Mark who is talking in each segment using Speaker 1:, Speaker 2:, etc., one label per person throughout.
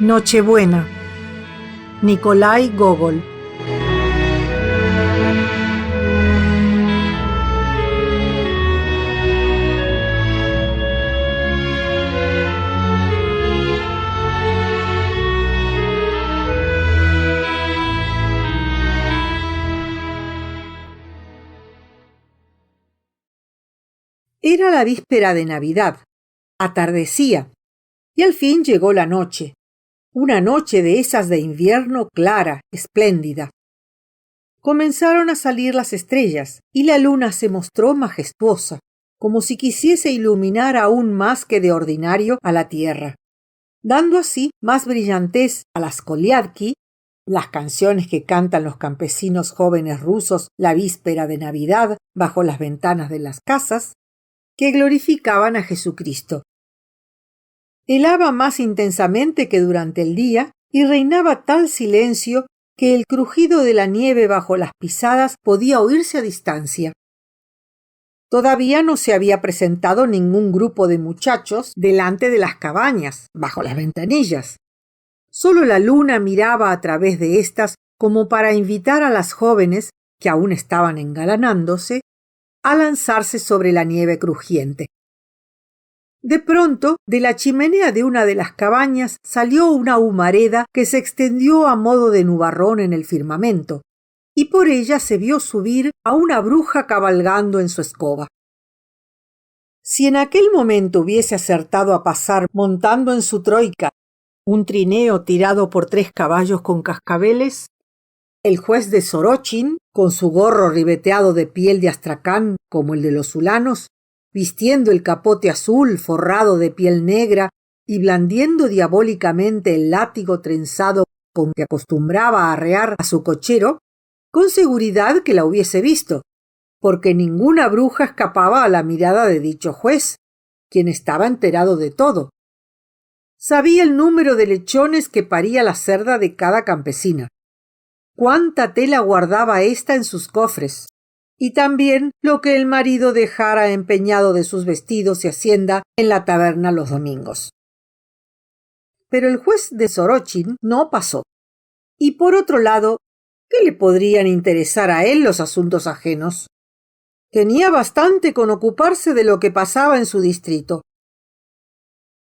Speaker 1: Nochebuena. Nikolai Gogol. Era la víspera de Navidad. Atardecía, y al fin llegó la noche. Una noche de esas de invierno clara, espléndida. Comenzaron a salir las estrellas, y la luna se mostró majestuosa, como si quisiese iluminar aún más que de ordinario a la tierra, dando así más brillantez a las Kolyadki, las canciones que cantan los campesinos jóvenes rusos la víspera de Navidad bajo las ventanas de las casas, que glorificaban a Jesucristo. Helaba más intensamente que durante el día y reinaba tal silencio que el crujido de la nieve bajo las pisadas podía oírse a distancia. Todavía no se había presentado ningún grupo de muchachos delante de las cabañas, bajo las ventanillas. Solo la luna miraba a través de éstas como para invitar a las jóvenes, que aún estaban engalanándose, a lanzarse sobre la nieve crujiente. De pronto, de la chimenea de una de las cabañas salió una humareda que se extendió a modo de nubarrón en el firmamento, y por ella se vio subir a una bruja cabalgando en su escoba. Si en aquel momento hubiese acertado a pasar montando en su troika un trineo tirado por 3 caballos con cascabeles, el juez de Sorochín, con su gorro ribeteado de piel de astracán como el de los ulanos, vistiendo el capote azul forrado de piel negra y blandiendo diabólicamente el látigo trenzado con que acostumbraba a arrear a su cochero, con seguridad que la hubiese visto, porque ninguna bruja escapaba a la mirada de dicho juez, quien estaba enterado de todo. Sabía el número de lechones que paría la cerda de cada campesina, cuánta tela guardaba ésta en sus cofres, y también lo que el marido dejara empeñado de sus vestidos y hacienda en la taberna los domingos. Pero el juez de Sorochín no pasó. Y por otro lado, ¿qué le podrían interesar a él los asuntos ajenos? Tenía bastante con ocuparse de lo que pasaba en su distrito.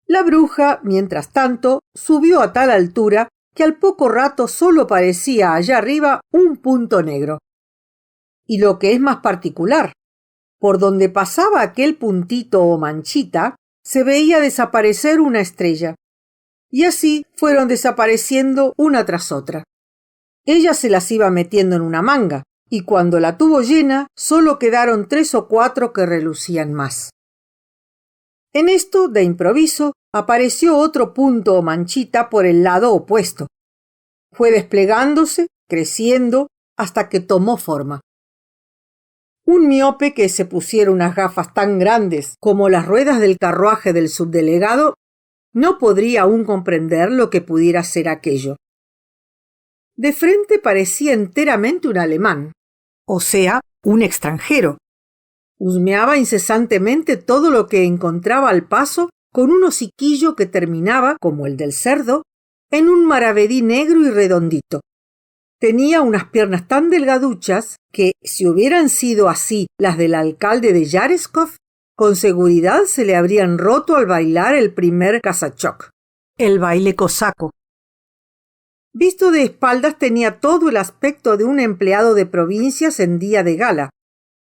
Speaker 1: La bruja, mientras tanto, subió a tal altura que al poco rato solo parecía allá arriba un punto negro. Y lo que es más particular, por donde pasaba aquel puntito o manchita, se veía desaparecer una estrella. Y así fueron desapareciendo una tras otra. Ella se las iba metiendo en una manga, y cuando la tuvo llena, solo quedaron 3 o 4 que relucían más. En esto, de improviso, apareció otro punto o manchita por el lado opuesto. Fue desplegándose, creciendo, hasta que tomó forma. Un miope que se pusiera unas gafas tan grandes como las ruedas del carruaje del subdelegado no podría aún comprender lo que pudiera ser aquello. De frente parecía enteramente un alemán, o sea, un extranjero. Husmeaba incesantemente todo lo que encontraba al paso con un hociquillo que terminaba, como el del cerdo, en un maravedí negro y redondito. Tenía unas piernas tan delgaduchas que, si hubieran sido así las del alcalde de Yareskov, con seguridad se le habrían roto al bailar el primer kazachok, el baile cosaco. Visto de espaldas tenía todo el aspecto de un empleado de provincias en día de gala,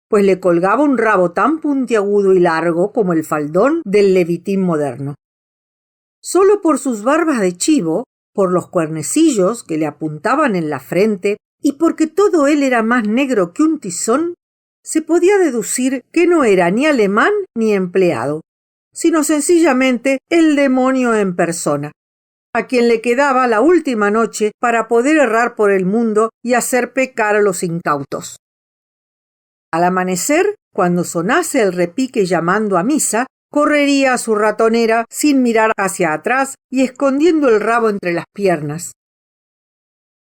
Speaker 1: pues le colgaba un rabo tan puntiagudo y largo como el faldón del levitín moderno. Solo por sus barbas de chivo, por los cuernecillos que le apuntaban en la frente y porque todo él era más negro que un tizón, se podía deducir que no era ni alemán ni empleado, sino sencillamente el demonio en persona, a quien le quedaba la última noche para poder errar por el mundo y hacer pecar a los incautos. Al amanecer, cuando sonase el repique llamando a misa, correría a su ratonera sin mirar hacia atrás y escondiendo el rabo entre las piernas.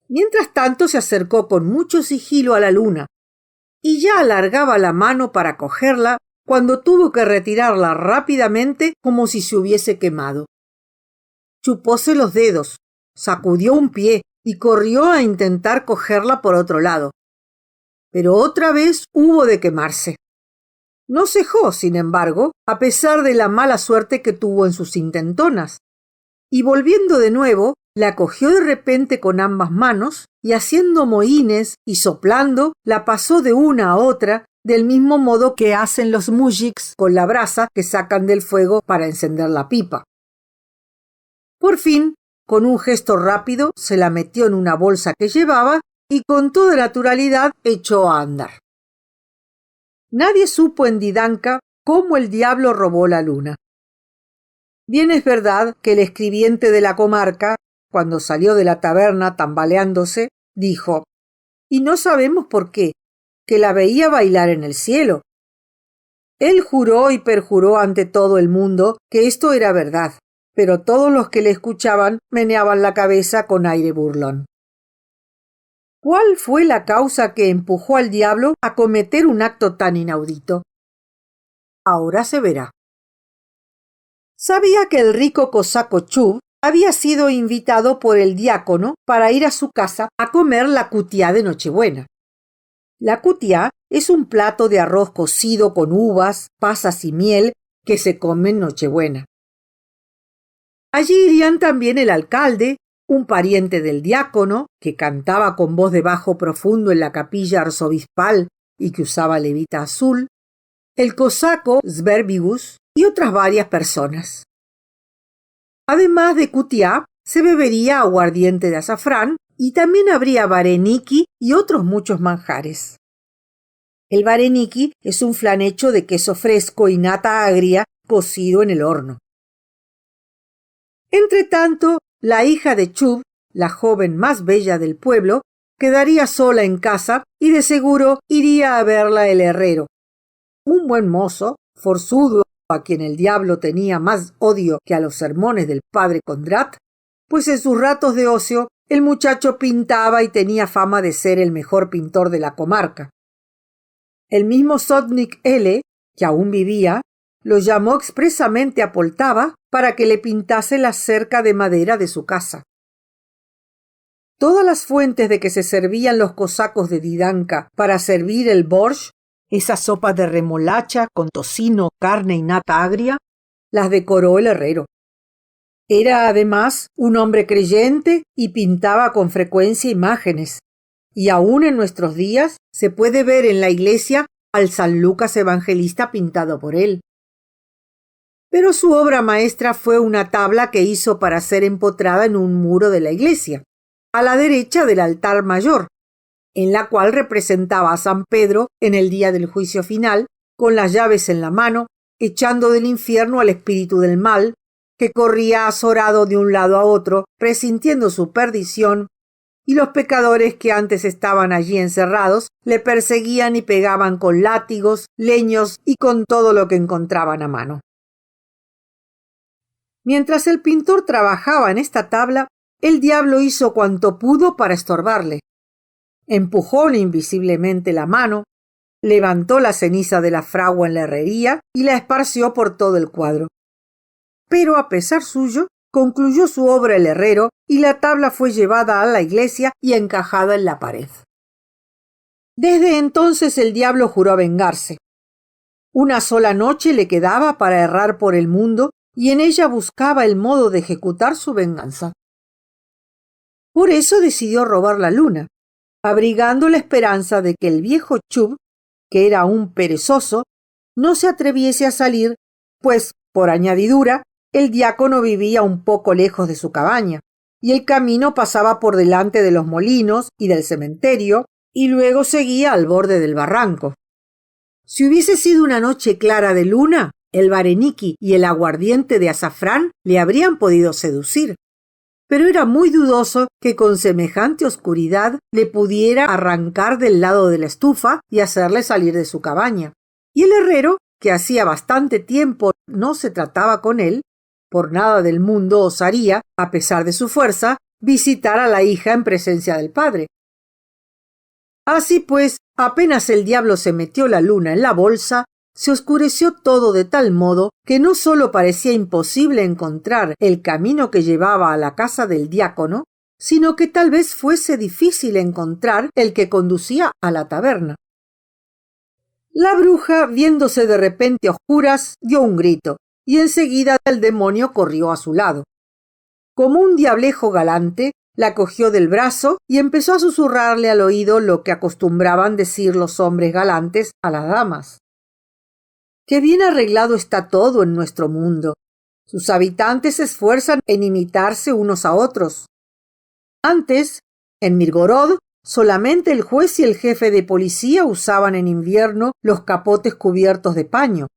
Speaker 1: Mientras tanto se acercó con mucho sigilo a la luna, y ya alargaba la mano para cogerla cuando tuvo que retirarla rápidamente como si se hubiese quemado. Chupóse los dedos, sacudió un pie y corrió a intentar cogerla por otro lado. Pero otra vez hubo de quemarse. No cejó, sin embargo, a pesar de la mala suerte que tuvo en sus intentonas, y volviendo de nuevo, la cogió de repente con ambas manos y haciendo mohines y soplando, la pasó de una a otra, del mismo modo que hacen los mujiks con la brasa que sacan del fuego para encender la pipa. Por fin, con un gesto rápido, se la metió en una bolsa que llevaba y con toda naturalidad echó a andar. Nadie supo en Didanka cómo el diablo robó la luna. Bien es verdad que el escribiente de la comarca, cuando salió de la taberna tambaleándose, dijo: «Y no sabemos por qué, que la veía bailar en el cielo». Él juró y perjuró ante todo el mundo que esto era verdad, pero todos los que le escuchaban meneaban la cabeza con aire burlón. ¿Cuál fue la causa que empujó al diablo a cometer un acto tan inaudito? Ahora se verá. Sabía que el rico cosaco Chub había sido invitado por el diácono para ir a su casa a comer la cutiá de Nochebuena. La cutiá es un plato de arroz cocido con uvas, pasas y miel que se come en Nochebuena. Allí irían también el alcalde, un pariente del diácono, que cantaba con voz de bajo profundo en la capilla arzobispal y que usaba levita azul, el cosaco Sverbigus y otras varias personas. Además de cutiá, se bebería aguardiente de azafrán y también habría vareniki y otros muchos manjares. El vareniki es un flan hecho de queso fresco y nata agria cocido en el horno. Entretanto, la hija de Chub, la joven más bella del pueblo, quedaría sola en casa y de seguro iría a verla el herrero, un buen mozo, forzudo, a quien el diablo tenía más odio que a los sermones del padre Condrat, pues en sus ratos de ocio el muchacho pintaba y tenía fama de ser el mejor pintor de la comarca. El mismo Sotnik L., que aún vivía, lo llamó expresamente a Poltava para que le pintase la cerca de madera de su casa. Todas las fuentes de que se servían los cosacos de Didanka para servir el borsch, esa sopa de remolacha con tocino, carne y nata agria, las decoró el herrero. Era además un hombre creyente y pintaba con frecuencia imágenes, y aún en nuestros días se puede ver en la iglesia al San Lucas Evangelista pintado por él. Pero su obra maestra fue una tabla que hizo para ser empotrada en un muro de la iglesia, a la derecha del altar mayor, en la cual representaba a San Pedro en el día del juicio final, con las llaves en la mano, echando del infierno al espíritu del mal, que corría azorado de un lado a otro, presintiendo su perdición, y los pecadores que antes estaban allí encerrados le perseguían y pegaban con látigos, leños y con todo lo que encontraban a mano. Mientras el pintor trabajaba en esta tabla, el diablo hizo cuanto pudo para estorbarle. Empujó invisiblemente la mano, levantó la ceniza de la fragua en la herrería y la esparció por todo el cuadro. Pero a pesar suyo, concluyó su obra el herrero y la tabla fue llevada a la iglesia y encajada en la pared. Desde entonces el diablo juró vengarse. Una sola noche le quedaba para errar por el mundo y en ella buscaba el modo de ejecutar su venganza. Por eso decidió robar la luna, abrigando la esperanza de que el viejo Chub, que era un perezoso, no se atreviese a salir, pues, por añadidura, el diácono vivía un poco lejos de su cabaña, y el camino pasaba por delante de los molinos y del cementerio, y luego seguía al borde del barranco. Si hubiese sido una noche clara de luna, el vareniki y el aguardiente de azafrán le habrían podido seducir. Pero era muy dudoso que con semejante oscuridad le pudiera arrancar del lado de la estufa y hacerle salir de su cabaña. Y el herrero, que hacía bastante tiempo no se trataba con él, por nada del mundo osaría, a pesar de su fuerza, visitar a la hija en presencia del padre. Así pues, apenas el diablo se metió la luna en la bolsa, se oscureció todo de tal modo que no solo parecía imposible encontrar el camino que llevaba a la casa del diácono, sino que tal vez fuese difícil encontrar el que conducía a la taberna. La bruja, viéndose de repente a oscuras, dio un grito, y enseguida el demonio corrió a su lado. Como un diablejo galante, la cogió del brazo y empezó a susurrarle al oído lo que acostumbraban decir los hombres galantes a las damas. Qué bien arreglado está todo en nuestro mundo. Sus habitantes se esfuerzan en imitarse unos a otros. Antes, en Mirgorod, solamente el juez y el jefe de policía usaban en invierno los capotes cubiertos de paño,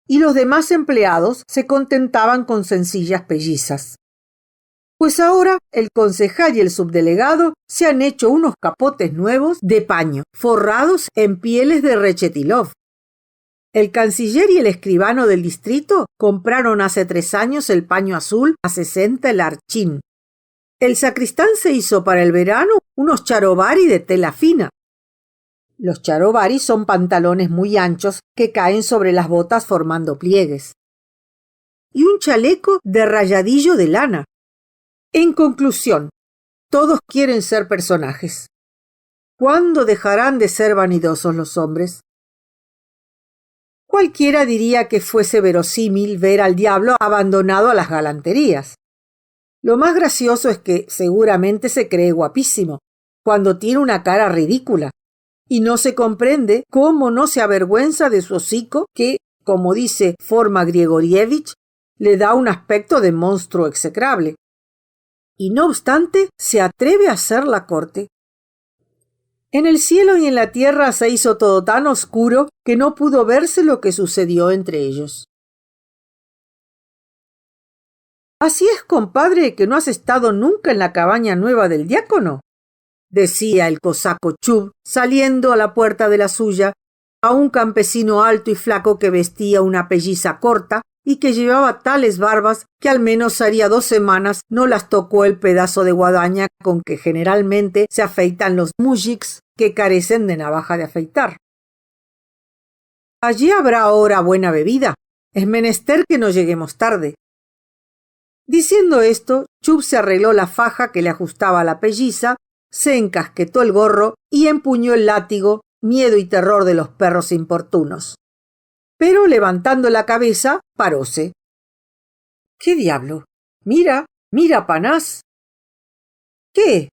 Speaker 1: y los demás empleados se contentaban con sencillas pellizas. Pues ahora el concejal y el subdelegado se han hecho unos capotes nuevos de paño, forrados en pieles de rechetilov. El canciller y el escribano del distrito compraron hace 3 años el paño azul a 60 el archín. El sacristán se hizo para el verano unos charovari de tela fina. Los charovari son pantalones muy anchos que caen sobre las botas formando pliegues. Y un chaleco de rayadillo de lana. En conclusión, todos quieren ser personajes. ¿Cuándo dejarán de ser vanidosos los hombres? Cualquiera diría que fuese verosímil ver al diablo abandonado a las galanterías. Lo más gracioso es que seguramente se cree guapísimo, cuando tiene una cara ridícula, y no se comprende cómo no se avergüenza de su hocico que, como dice Forma Grigorievich, le da un aspecto de monstruo execrable. Y no obstante, se atreve a hacer la corte. En el cielo y en la tierra se hizo todo tan oscuro que no pudo verse lo que sucedió entre ellos. «Así es, compadre, que no has estado nunca en la cabaña nueva del diácono», decía el cosaco Chub, saliendo a la puerta de la suya, a un campesino alto y flaco que vestía una pelliza corta y que llevaba tales barbas que al menos haría 2 semanas no las tocó el pedazo de guadaña con que generalmente se afeitan los mujiks que carecen de navaja de afeitar. «Allí habrá ahora buena bebida. Es menester que no lleguemos tarde». Diciendo esto, Chub se arregló la faja que le ajustaba a la pelliza, se encasquetó el gorro y empuñó el látigo, miedo y terror de los perros importunos. Pero levantando la cabeza, paróse. «¿Qué diablo? Mira, mira, Panás». «¿Qué?»,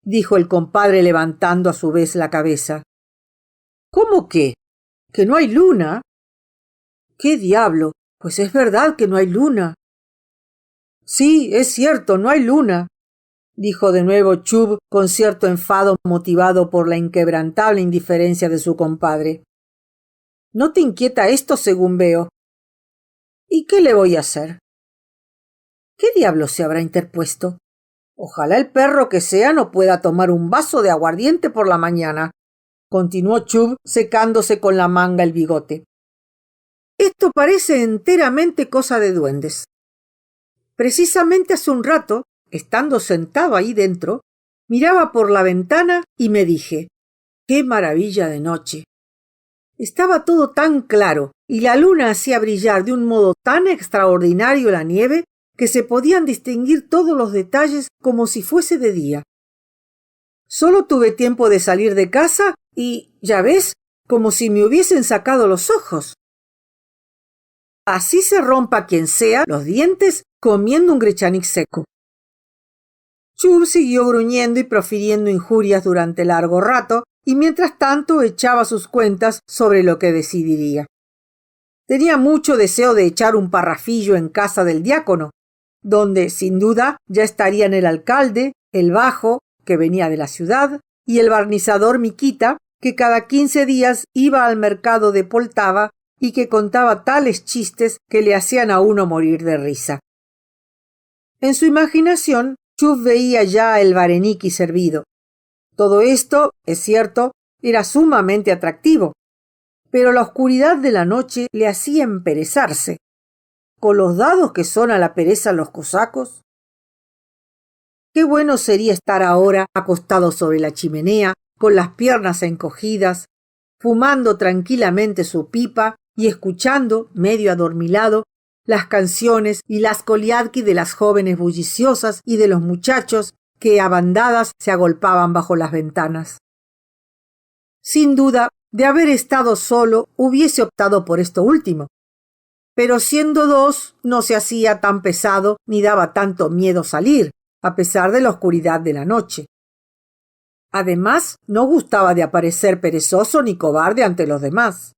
Speaker 1: dijo el compadre levantando a su vez la cabeza. «¿Cómo qué? ¿Que no hay luna?» «¿Qué diablo? Pues es verdad que no hay luna». «Sí, es cierto, no hay luna», dijo de nuevo Chub con cierto enfado motivado por la inquebrantable indiferencia de su compadre. «¿No te inquieta esto según veo?» «¿Y qué le voy a hacer?» «¿Qué diablo se habrá interpuesto? Ojalá el perro que sea no pueda tomar un vaso de aguardiente por la mañana», continuó Chub secándose con la manga el bigote. «Esto parece enteramente cosa de duendes. Precisamente hace un rato, estando sentado ahí dentro, miraba por la ventana y me dije, ¡qué maravilla de noche! Estaba todo tan claro y la luna hacía brillar de un modo tan extraordinario la nieve que se podían distinguir todos los detalles como si fuese de día. Solo tuve tiempo de salir de casa y, ya ves, como si me hubiesen sacado los ojos. Así se rompa quien sea los dientes comiendo un grechánik seco». Chub siguió gruñendo y profiriendo injurias durante largo rato y mientras tanto echaba sus cuentas sobre lo que decidiría. Tenía mucho deseo de echar un parrafillo en casa del diácono, donde, sin duda, ya estarían el alcalde, el bajo, que venía de la ciudad, y el barnizador Miquita, que cada 15 días iba al mercado de Poltava y que contaba tales chistes que le hacían a uno morir de risa. En su imaginación, Chub veía ya el vareniki servido. Todo esto, es cierto, era sumamente atractivo, pero la oscuridad de la noche le hacía emperezarse. Con los dados que son a la pereza los cosacos. Qué bueno sería estar ahora acostado sobre la chimenea, con las piernas encogidas, fumando tranquilamente su pipa y escuchando, medio adormilado, las canciones y las coliadki de las jóvenes bulliciosas y de los muchachos que a bandadas se agolpaban bajo las ventanas. Sin duda, de haber estado solo, hubiese optado por esto último. Pero siendo dos, no se hacía tan pesado ni daba tanto miedo salir, a pesar de la oscuridad de la noche. Además, no gustaba de aparecer perezoso ni cobarde ante los demás.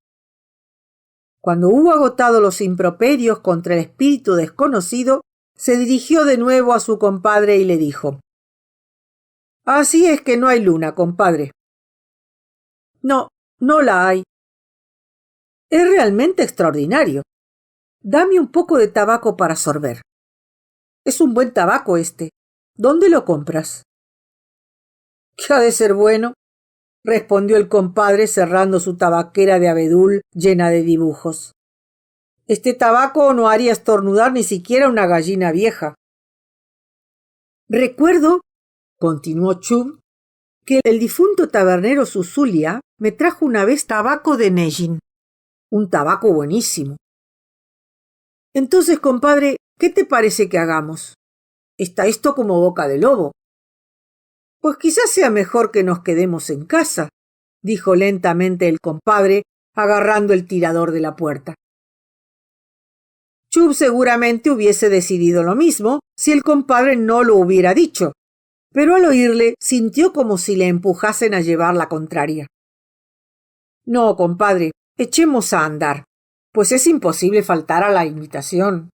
Speaker 1: Cuando hubo agotado los improperios contra el espíritu desconocido, se dirigió de nuevo a su compadre y le dijo: «Así es que no hay luna, compadre». «No, no la hay». «Es realmente extraordinario. Dame un poco de tabaco para sorber». «Es un buen tabaco este. ¿Dónde lo compras?» «¿Qué ha de ser bueno?», respondió el compadre cerrando su tabaquera de abedul llena de dibujos. «Este tabaco no haría estornudar ni siquiera una gallina vieja». «Recuerdo», continuó Chub, «que el difunto tabernero Suzulia me trajo una vez tabaco de Nejin. Un tabaco buenísimo. Entonces, compadre, ¿qué te parece que hagamos? Está esto como boca de lobo». «Pues quizás sea mejor que nos quedemos en casa», dijo lentamente el compadre, agarrando el tirador de la puerta. Chub seguramente hubiese decidido lo mismo si el compadre no lo hubiera dicho, pero al oírle sintió como si le empujasen a llevar la contraria. «No, compadre, echemos a andar, pues es imposible faltar a la invitación».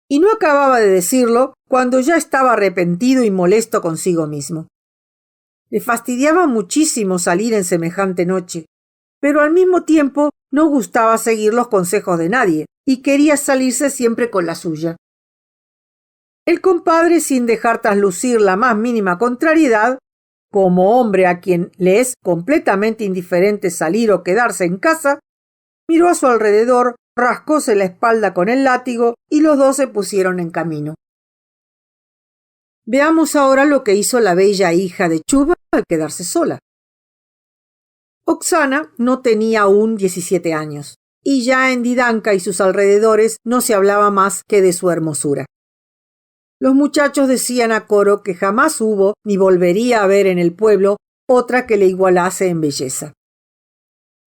Speaker 1: Y no acababa de decirlo cuando ya estaba arrepentido y molesto consigo mismo. Le fastidiaba muchísimo salir en semejante noche, pero al mismo tiempo no gustaba seguir los consejos de nadie y quería salirse siempre con la suya. El compadre, sin dejar traslucir la más mínima contrariedad, como hombre a quien le es completamente indiferente salir o quedarse en casa, miró a su alrededor, rascóse la espalda con el látigo y los dos se pusieron en camino. Veamos ahora lo que hizo la bella hija de Chuba al quedarse sola. Oksana no tenía aún 17 años, y ya en Didanka y sus alrededores no se hablaba más que de su hermosura. Los muchachos decían a coro que jamás hubo ni volvería a haber en el pueblo otra que le igualase en belleza.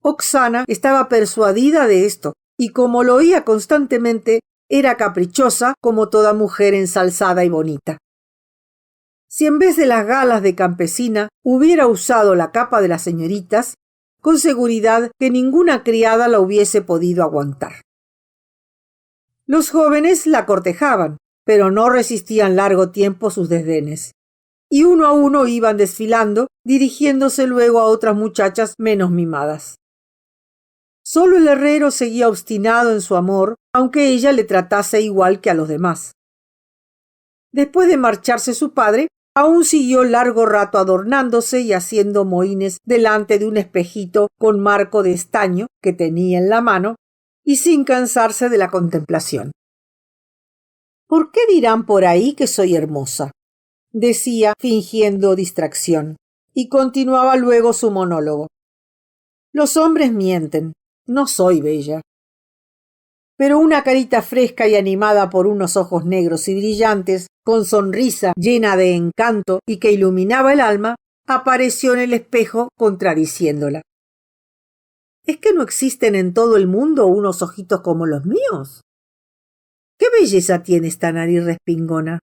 Speaker 1: Oksana estaba persuadida de esto, y como lo oía constantemente, era caprichosa como toda mujer ensalzada y bonita. Si en vez de las galas de campesina hubiera usado la capa de las señoritas, con seguridad que ninguna criada la hubiese podido aguantar. Los jóvenes la cortejaban, pero no resistían largo tiempo sus desdenes, y uno a uno iban desfilando, dirigiéndose luego a otras muchachas menos mimadas. Solo el herrero seguía obstinado en su amor, aunque ella le tratase igual que a los demás. Después de marcharse su padre, aún siguió largo rato adornándose y haciendo mohínes delante de un espejito con marco de estaño que tenía en la mano y sin cansarse de la contemplación. «¿Por qué dirán por ahí que soy hermosa?», decía fingiendo distracción, y continuaba luego su monólogo. «Los hombres mienten. No soy bella». Pero una carita fresca y animada por unos ojos negros y brillantes, con sonrisa llena de encanto y que iluminaba el alma, apareció en el espejo contradiciéndola. «¿Es que no existen en todo el mundo unos ojitos como los míos? ¿Qué belleza tiene esta nariz respingona?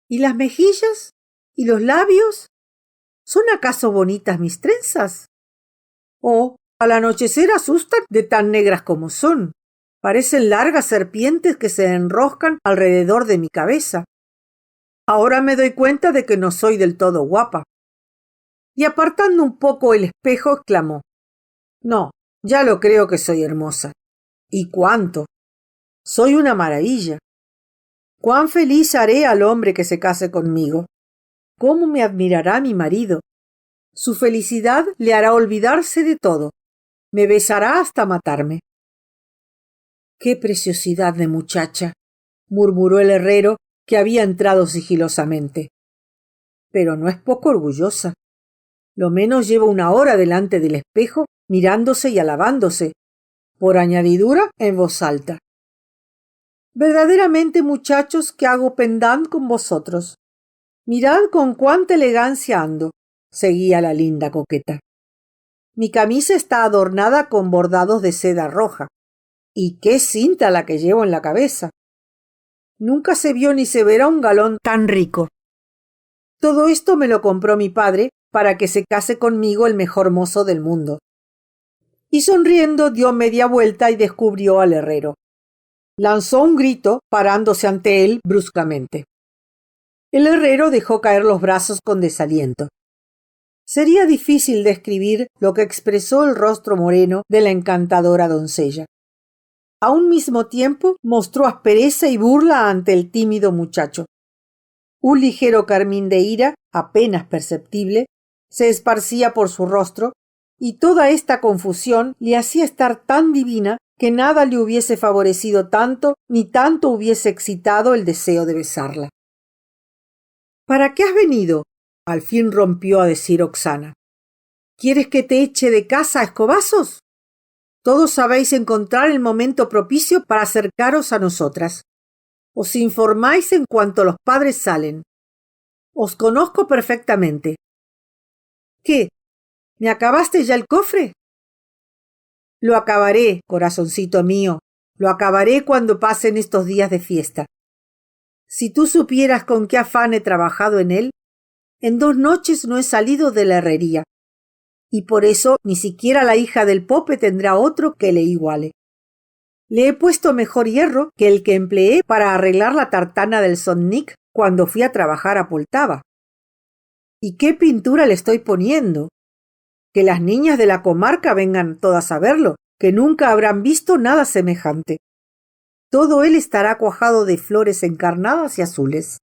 Speaker 1: ¿Y las mejillas? ¿Y los labios? ¿Son acaso bonitas mis trenzas? Oh, al anochecer asustan de tan negras como son. Parecen largas serpientes que se enroscan alrededor de mi cabeza. Ahora me doy cuenta de que no soy del todo guapa». Y apartando un poco el espejo, exclamó: «No, ya lo creo que soy hermosa. ¿Y cuánto? Soy una maravilla. Cuán feliz haré al hombre que se case conmigo. Cómo me admirará mi marido. Su felicidad le hará olvidarse de todo. Me besará hasta matarme». «¡Qué preciosidad de muchacha!», murmuró el herrero, que había entrado sigilosamente. «Pero no es poco orgullosa. Lo menos lleva una hora delante del espejo, mirándose y alabándose. por añadidura en voz alta. Verdaderamente, muchachos, que hago pendant con vosotros. Mirad con cuánta elegancia ando, seguía la linda coqueta. Mi camisa está adornada con bordados de seda roja. Y qué cinta la que llevo en la cabeza. Nunca se vio ni se verá un galón tan rico. Todo esto me lo compró mi padre para que se case conmigo el mejor mozo del mundo. Y sonriendo dio media vuelta y descubrió al herrero. Lanzó un grito, parándose ante él bruscamente. El herrero dejó caer los brazos con desaliento. Sería difícil describir lo que expresó el rostro moreno de la encantadora doncella. A un mismo tiempo mostró aspereza y burla ante el tímido muchacho. Un ligero carmín de ira, apenas perceptible, se esparcía por su rostro, y toda esta confusión le hacía estar tan divina que nada le hubiese favorecido tanto ni tanto hubiese excitado el deseo de besarla. ¿Para qué has venido? Al fin rompió a decir Oksana. ¿Quieres que te eche de casa a escobazos? Todos sabéis encontrar el momento propicio para acercaros a nosotras. Os informáis en cuanto los padres salen. Os conozco perfectamente. ¿Qué? ¿Me acabaste ya el cofre? Lo acabaré, corazoncito mío, lo acabaré cuando pasen estos días de fiesta. Si tú supieras con qué afán he trabajado en él, en 2 noches no he salido de la herrería, y por eso ni siquiera la hija del pope tendrá otro que le iguale. Le he puesto mejor hierro que el que empleé para arreglar la tartana del Sonnich cuando fui a trabajar a Poltava. ¿Y qué pintura le estoy poniendo? Que las niñas de la comarca vengan todas a verlo, que nunca habrán visto nada semejante. Todo él estará cuajado de flores encarnadas y azules.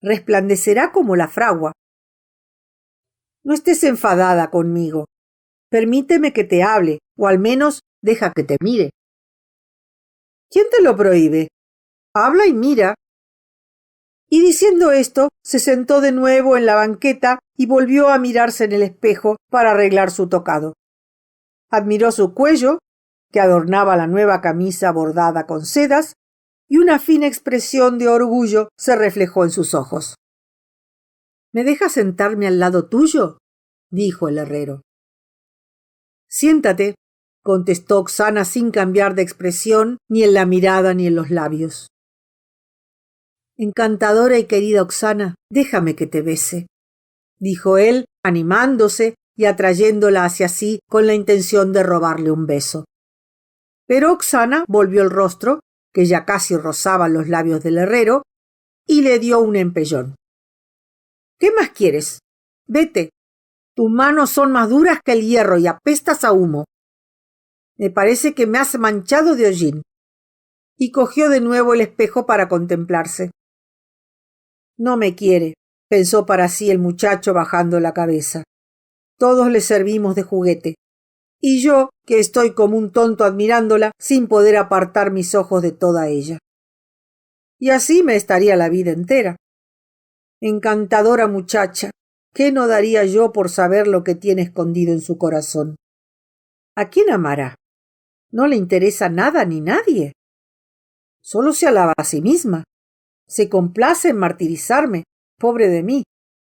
Speaker 1: Resplandecerá como la fragua. No estés enfadada conmigo. Permíteme que te hable, o al menos deja que te mire. ¿Quién te lo prohíbe? Habla y mira. Y diciendo esto, se sentó de nuevo en la banqueta y volvió a mirarse en el espejo para arreglar su tocado. Admiró su cuello, que adornaba la nueva camisa bordada con sedas, y una fina expresión de orgullo se reflejó en sus ojos. ¿Me dejas sentarme al lado tuyo? Dijo el herrero. Siéntate, contestó Oksana sin cambiar de expresión ni en la mirada ni en los labios. Encantadora y querida Oksana, déjame que te bese, dijo él, animándose y atrayéndola hacia sí con la intención de robarle un beso. Pero Oksana volvió el rostro, que ya casi rozaba los labios del herrero, y le dio un empellón. ¿Qué más quieres? Vete. Tus manos son más duras que el hierro y apestas a humo. Me parece que me has manchado de hollín. Y cogió de nuevo el espejo para contemplarse. No me quiere, pensó para sí el muchacho bajando la cabeza. Todos le servimos de juguete. Y yo, que estoy como un tonto admirándola, sin poder apartar mis ojos de toda ella. Y así me estaría la vida entera. Encantadora muchacha, ¿qué no daría yo por saber lo que tiene escondido en su corazón? ¿A quién amará? ¿No le interesa nada ni nadie? Solo se alaba a sí misma. Se complace en martirizarme, pobre de mí,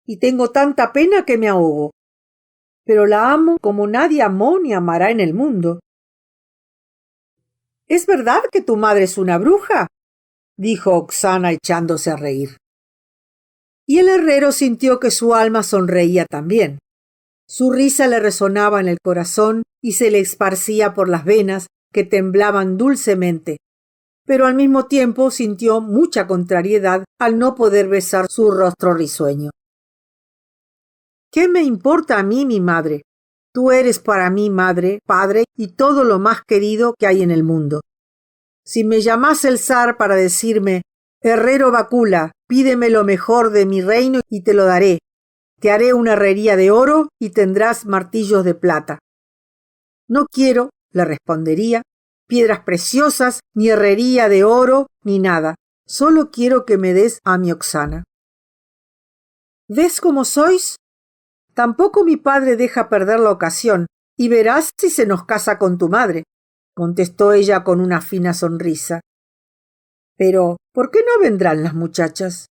Speaker 1: y tengo tanta pena que me ahogo. Pero la amo como nadie amó ni amará en el mundo. ¿Es verdad que tu madre es una bruja? Dijo Oksana echándose a reír. Y el herrero sintió que su alma sonreía también. Su risa le resonaba en el corazón y se le esparcía por las venas que temblaban dulcemente, pero al mismo tiempo sintió mucha contrariedad al no poder besar su rostro risueño. ¿Qué me importa a mí mi madre? Tú eres para mí madre, padre y todo lo más querido que hay en el mundo. Si me llamase el zar para decirme, herrero Bakula, pídeme lo mejor de mi reino y te lo daré. Te haré una herrería de oro y tendrás martillos de plata. No quiero, le respondería, piedras preciosas, ni herrería de oro, ni nada. Solo quiero que me des a mi Oksana. ¿Ves cómo sois? Tampoco mi padre deja perder la ocasión, y verás si se nos casa con tu madre. contestó ella con una fina sonrisa. Pero, ¿por qué no vendrán las muchachas?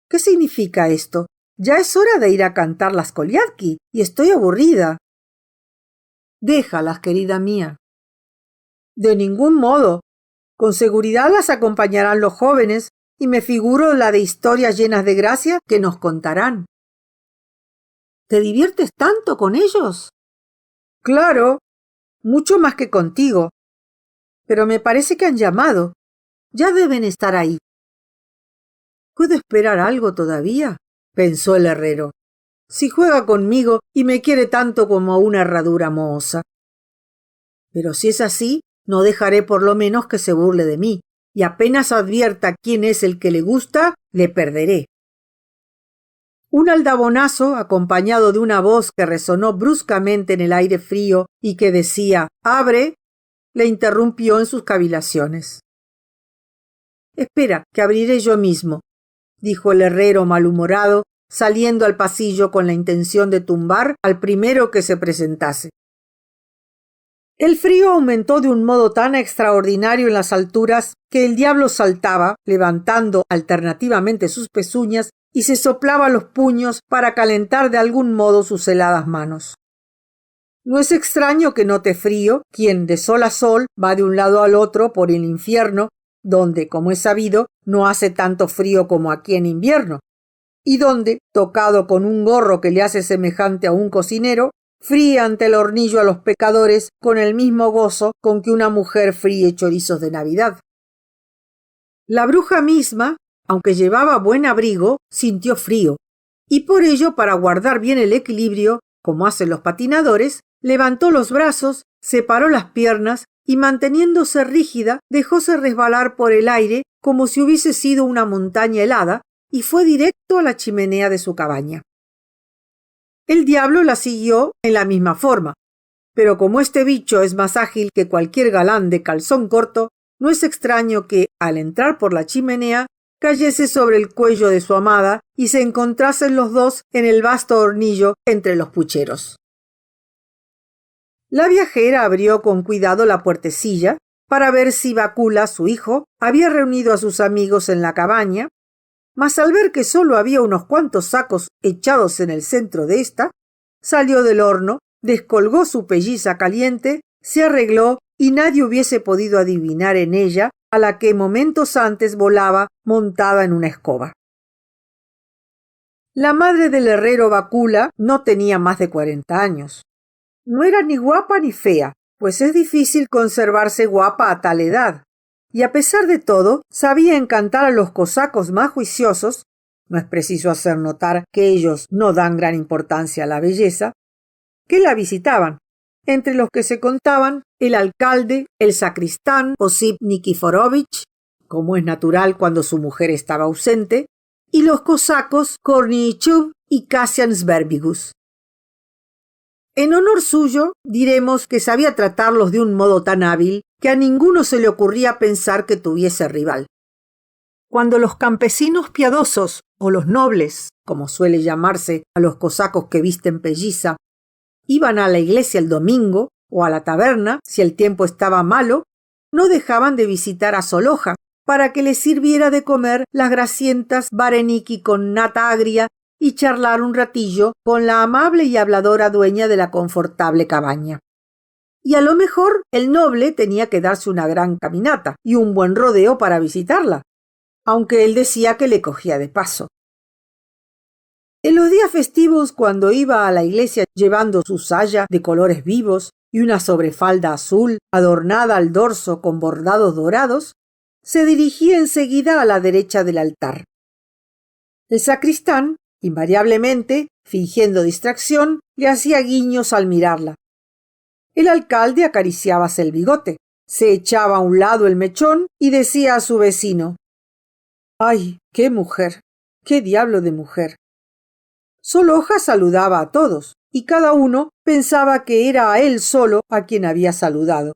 Speaker 1: ¿Qué significa esto? Ya es hora de ir a cantar las Kolyatki y estoy aburrida. Déjalas, querida mía. De ningún modo. Con seguridad las acompañarán los jóvenes y me figuro la de historias llenas de gracia que nos contarán. ¿Te diviertes tanto con ellos? Claro, mucho más que contigo. Pero me parece que han llamado. Ya deben estar ahí. ¿Puedo esperar algo todavía?, pensó el herrero. Si juega conmigo y me quiere tanto como una herradura mohosa. Pero si es así, no dejaré por lo menos que se burle de mí, y apenas advierta quién es el que le gusta, le perderé. Un aldabonazo, acompañado de una voz que resonó bruscamente en el aire frío y que decía «¡Abre!», le interrumpió en sus cavilaciones. «Espera, que abriré yo mismo», dijo el herrero malhumorado, saliendo al pasillo con la intención de tumbar al primero que se presentase. El frío aumentó de un modo tan extraordinario en las alturas que el diablo saltaba, levantando alternativamente sus pezuñas y se soplaba los puños para calentar de algún modo sus heladas manos. No es extraño que note frío quien de sol a sol va de un lado al otro por el infierno, donde, como es sabido, no hace tanto frío como aquí en invierno, y donde, tocado con un gorro que le hace semejante a un cocinero, fríe ante el hornillo a los pecadores con el mismo gozo con que una mujer fríe chorizos de Navidad. La bruja misma, aunque llevaba buen abrigo, sintió frío, y por ello, para guardar bien el equilibrio, como hacen los patinadores, levantó los brazos, separó las piernas y, manteniéndose rígida, dejóse resbalar por el aire como si hubiese sido una montaña helada y fue directo a la chimenea de su cabaña. El diablo la siguió en la misma forma, pero como este bicho es más ágil que cualquier galán de calzón corto, no es extraño que, al entrar por la chimenea, cayese sobre el cuello de su amada y se encontrasen los dos en el vasto hornillo entre los pucheros. La viajera abrió con cuidado la puertecilla para ver si Bakula, su hijo, había reunido a sus amigos en la cabaña, mas al ver que solo había unos cuantos sacos echados en el centro de ésta, salió del horno, descolgó su pelliza caliente, se arregló y nadie hubiese podido adivinar en ella a la que momentos antes volaba montada en una escoba. La madre del herrero Bakula no tenía más de 40 años. No era ni guapa ni fea, pues es difícil conservarse guapa a tal edad, y a pesar de todo sabía encantar a los cosacos más juiciosos, no es preciso hacer notar que ellos no dan gran importancia a la belleza, que la visitaban, entre los que se contaban el alcalde, el sacristán Osip Nikiforovich, como es natural cuando su mujer estaba ausente, y los cosacos Kornichub y Kasian Sberbigus. En honor suyo, diremos que sabía tratarlos de un modo tan hábil que a ninguno se le ocurría pensar que tuviese rival. Cuando los campesinos piadosos, o los nobles, como suele llamarse a los cosacos que visten pelliza, iban a la iglesia el domingo o a la taberna si el tiempo estaba malo, no dejaban de visitar a Soloja para que les sirviera de comer las grasientas vareniki con nata agria y charlar un ratillo con la amable y habladora dueña de la confortable cabaña. Y a lo mejor el noble tenía que darse una gran caminata y un buen rodeo para visitarla, aunque él decía que le cogía de paso. En los días festivos, cuando iba a la iglesia llevando su saya de colores vivos y una sobrefalda azul adornada al dorso con bordados dorados, se dirigía enseguida a la derecha del altar. El sacristán, invariablemente, fingiendo distracción, le hacía guiños al mirarla. El alcalde acariciábase el bigote, se echaba a un lado el mechón y decía a su vecino: «¡Ay, qué mujer! ¡Qué diablo de mujer!». Soloja saludaba a todos, y cada uno pensaba que era a él solo a quien había saludado.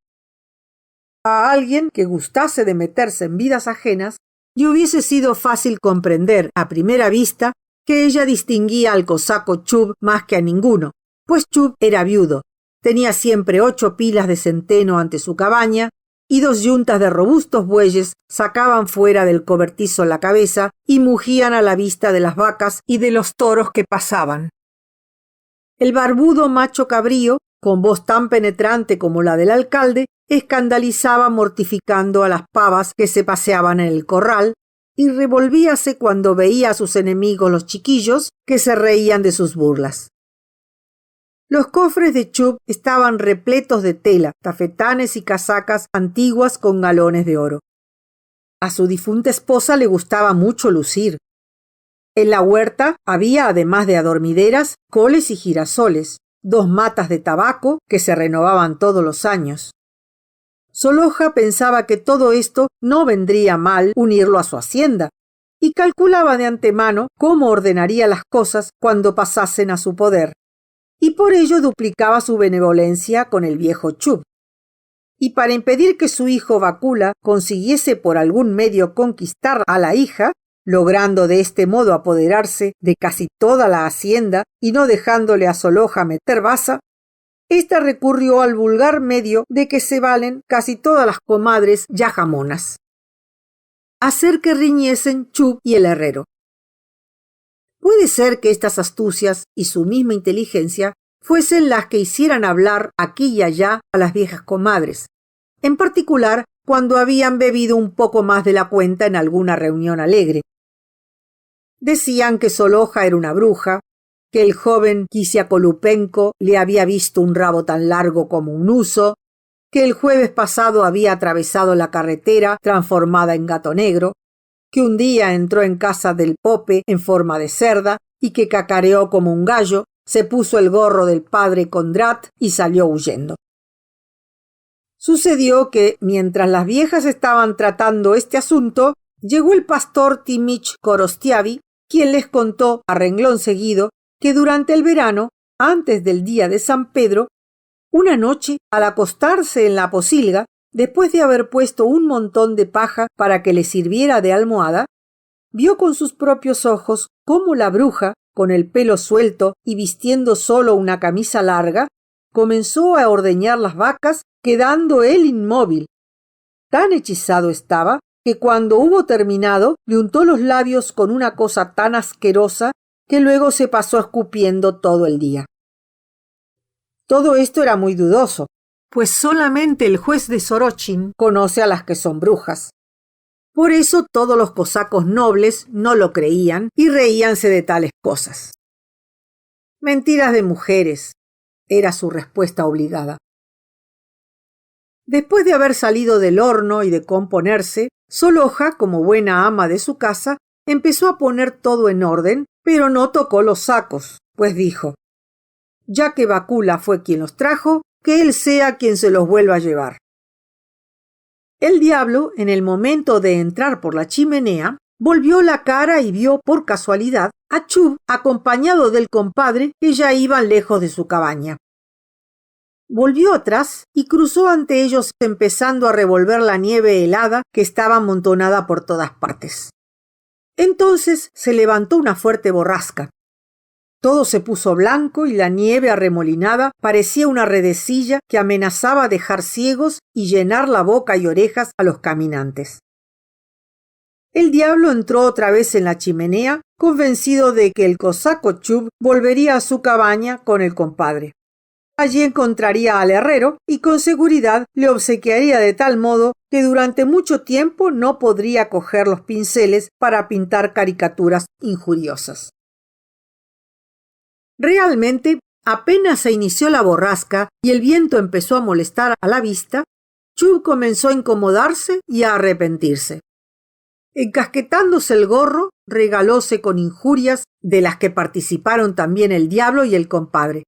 Speaker 1: A alguien que gustase de meterse en vidas ajenas, le hubiese sido fácil comprender a primera vista que ella distinguía al cosaco Chub más que a ninguno, pues Chub era viudo, tenía siempre 8 pilas de centeno ante su cabaña, y 2 yuntas de robustos bueyes sacaban fuera del cobertizo la cabeza y mugían a la vista de las vacas y de los toros que pasaban. El barbudo macho cabrío, con voz tan penetrante como la del alcalde, escandalizaba mortificando a las pavas que se paseaban en el corral, y revolvíase cuando veía a sus enemigos los chiquillos que se reían de sus burlas. Los cofres de Chub estaban repletos de tela, tafetanes y casacas antiguas con galones de oro. A su difunta esposa le gustaba mucho lucir. En la huerta había, además de adormideras, coles y girasoles, 2 matas de tabaco que se renovaban todos los años. Soloja pensaba que todo esto no vendría mal unirlo a su hacienda, y calculaba de antemano cómo ordenaría las cosas cuando pasasen a su poder, y por ello duplicaba su benevolencia con el viejo Chub. Y para impedir que su hijo Bakula consiguiese por algún medio conquistar a la hija, logrando de este modo apoderarse de casi toda la hacienda y no dejándole a Soloja meter baza, ésta recurrió al vulgar medio de que se valen casi todas las comadres ya jamonas: hacer que riñesen Chub y el herrero. Puede ser que estas astucias y su misma inteligencia fuesen las que hicieran hablar aquí y allá a las viejas comadres, en particular cuando habían bebido un poco más de la cuenta en alguna reunión alegre. Decían que Soloja era una bruja, que el joven Quisiacolupenco le había visto un rabo tan largo como un huso, que el jueves pasado había atravesado la carretera transformada en gato negro, que un día entró en casa del Pope en forma de cerda y que cacareó como un gallo, se puso el gorro del padre Condrat y salió huyendo. Sucedió que, mientras las viejas estaban tratando este asunto, llegó el pastor Timich Korostiavi, quien les contó a renglón seguido que durante el verano, antes del día de San Pedro, una noche, al acostarse en la posilga, después de haber puesto un montón de paja para que le sirviera de almohada, vio con sus propios ojos cómo la bruja, con el pelo suelto y vistiendo solo una camisa larga, comenzó a ordeñar las vacas, quedando él inmóvil. Tan hechizado estaba que cuando hubo terminado le untó los labios con una cosa tan asquerosa que luego se pasó escupiendo todo el día. Todo esto era muy dudoso, pues solamente el juez de Sorochin conoce a las que son brujas. Por eso todos los cosacos nobles no lo creían y reíanse de tales cosas. Mentiras de mujeres, era su respuesta obligada. Después de haber salido del horno y de componerse, Soloja, como buena ama de su casa, empezó a poner todo en orden, pero no tocó los sacos, pues dijo: ya que Bakula fue quien los trajo, que él sea quien se los vuelva a llevar. El diablo, en el momento de entrar por la chimenea, volvió la cara y vio por casualidad a Chub acompañado del compadre que ya iban lejos de su cabaña. Volvió atrás y cruzó ante ellos empezando a revolver la nieve helada que estaba amontonada por todas partes. Entonces se levantó una fuerte borrasca. Todo se puso blanco y la nieve arremolinada parecía una redecilla que amenazaba dejar ciegos y llenar la boca y orejas a los caminantes. El diablo entró otra vez en la chimenea, convencido de que el cosaco Chub volvería a su cabaña con el compadre. Allí encontraría al herrero y con seguridad le obsequiaría de tal modo que durante mucho tiempo no podría coger los pinceles para pintar caricaturas injuriosas. Realmente, apenas se inició la borrasca y el viento empezó a molestar a la vista, Chub comenzó a incomodarse y a arrepentirse. Encasquetándose el gorro, regalóse con injurias de las que participaron también el diablo y el compadre.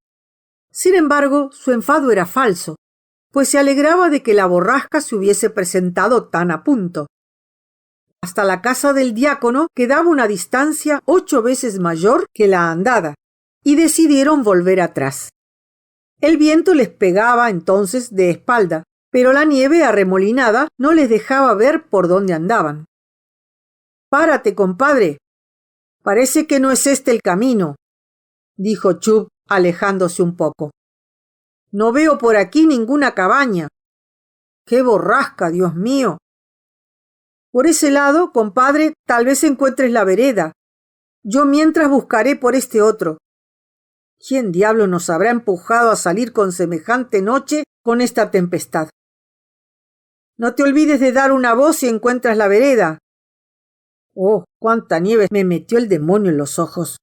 Speaker 1: Sin embargo, su enfado era falso, pues se alegraba de que la borrasca se hubiese presentado tan a punto. Hasta la casa del diácono quedaba una distancia 8 veces mayor que la andada, y decidieron volver atrás. El viento les pegaba entonces de espalda, pero la nieve arremolinada no les dejaba ver por dónde andaban. «Párate, compadre. Parece que no es este el camino», dijo Chub, alejándose un poco. No veo por aquí ninguna cabaña. ¡Qué borrasca, Dios mío! Por ese lado, compadre, tal vez encuentres la vereda. Yo mientras buscaré por este otro. ¿Quién diablo nos habrá empujado a salir con semejante noche con esta tempestad? No te olvides de dar una voz si encuentras la vereda. Oh, cuánta nieve me metió el demonio en los ojos.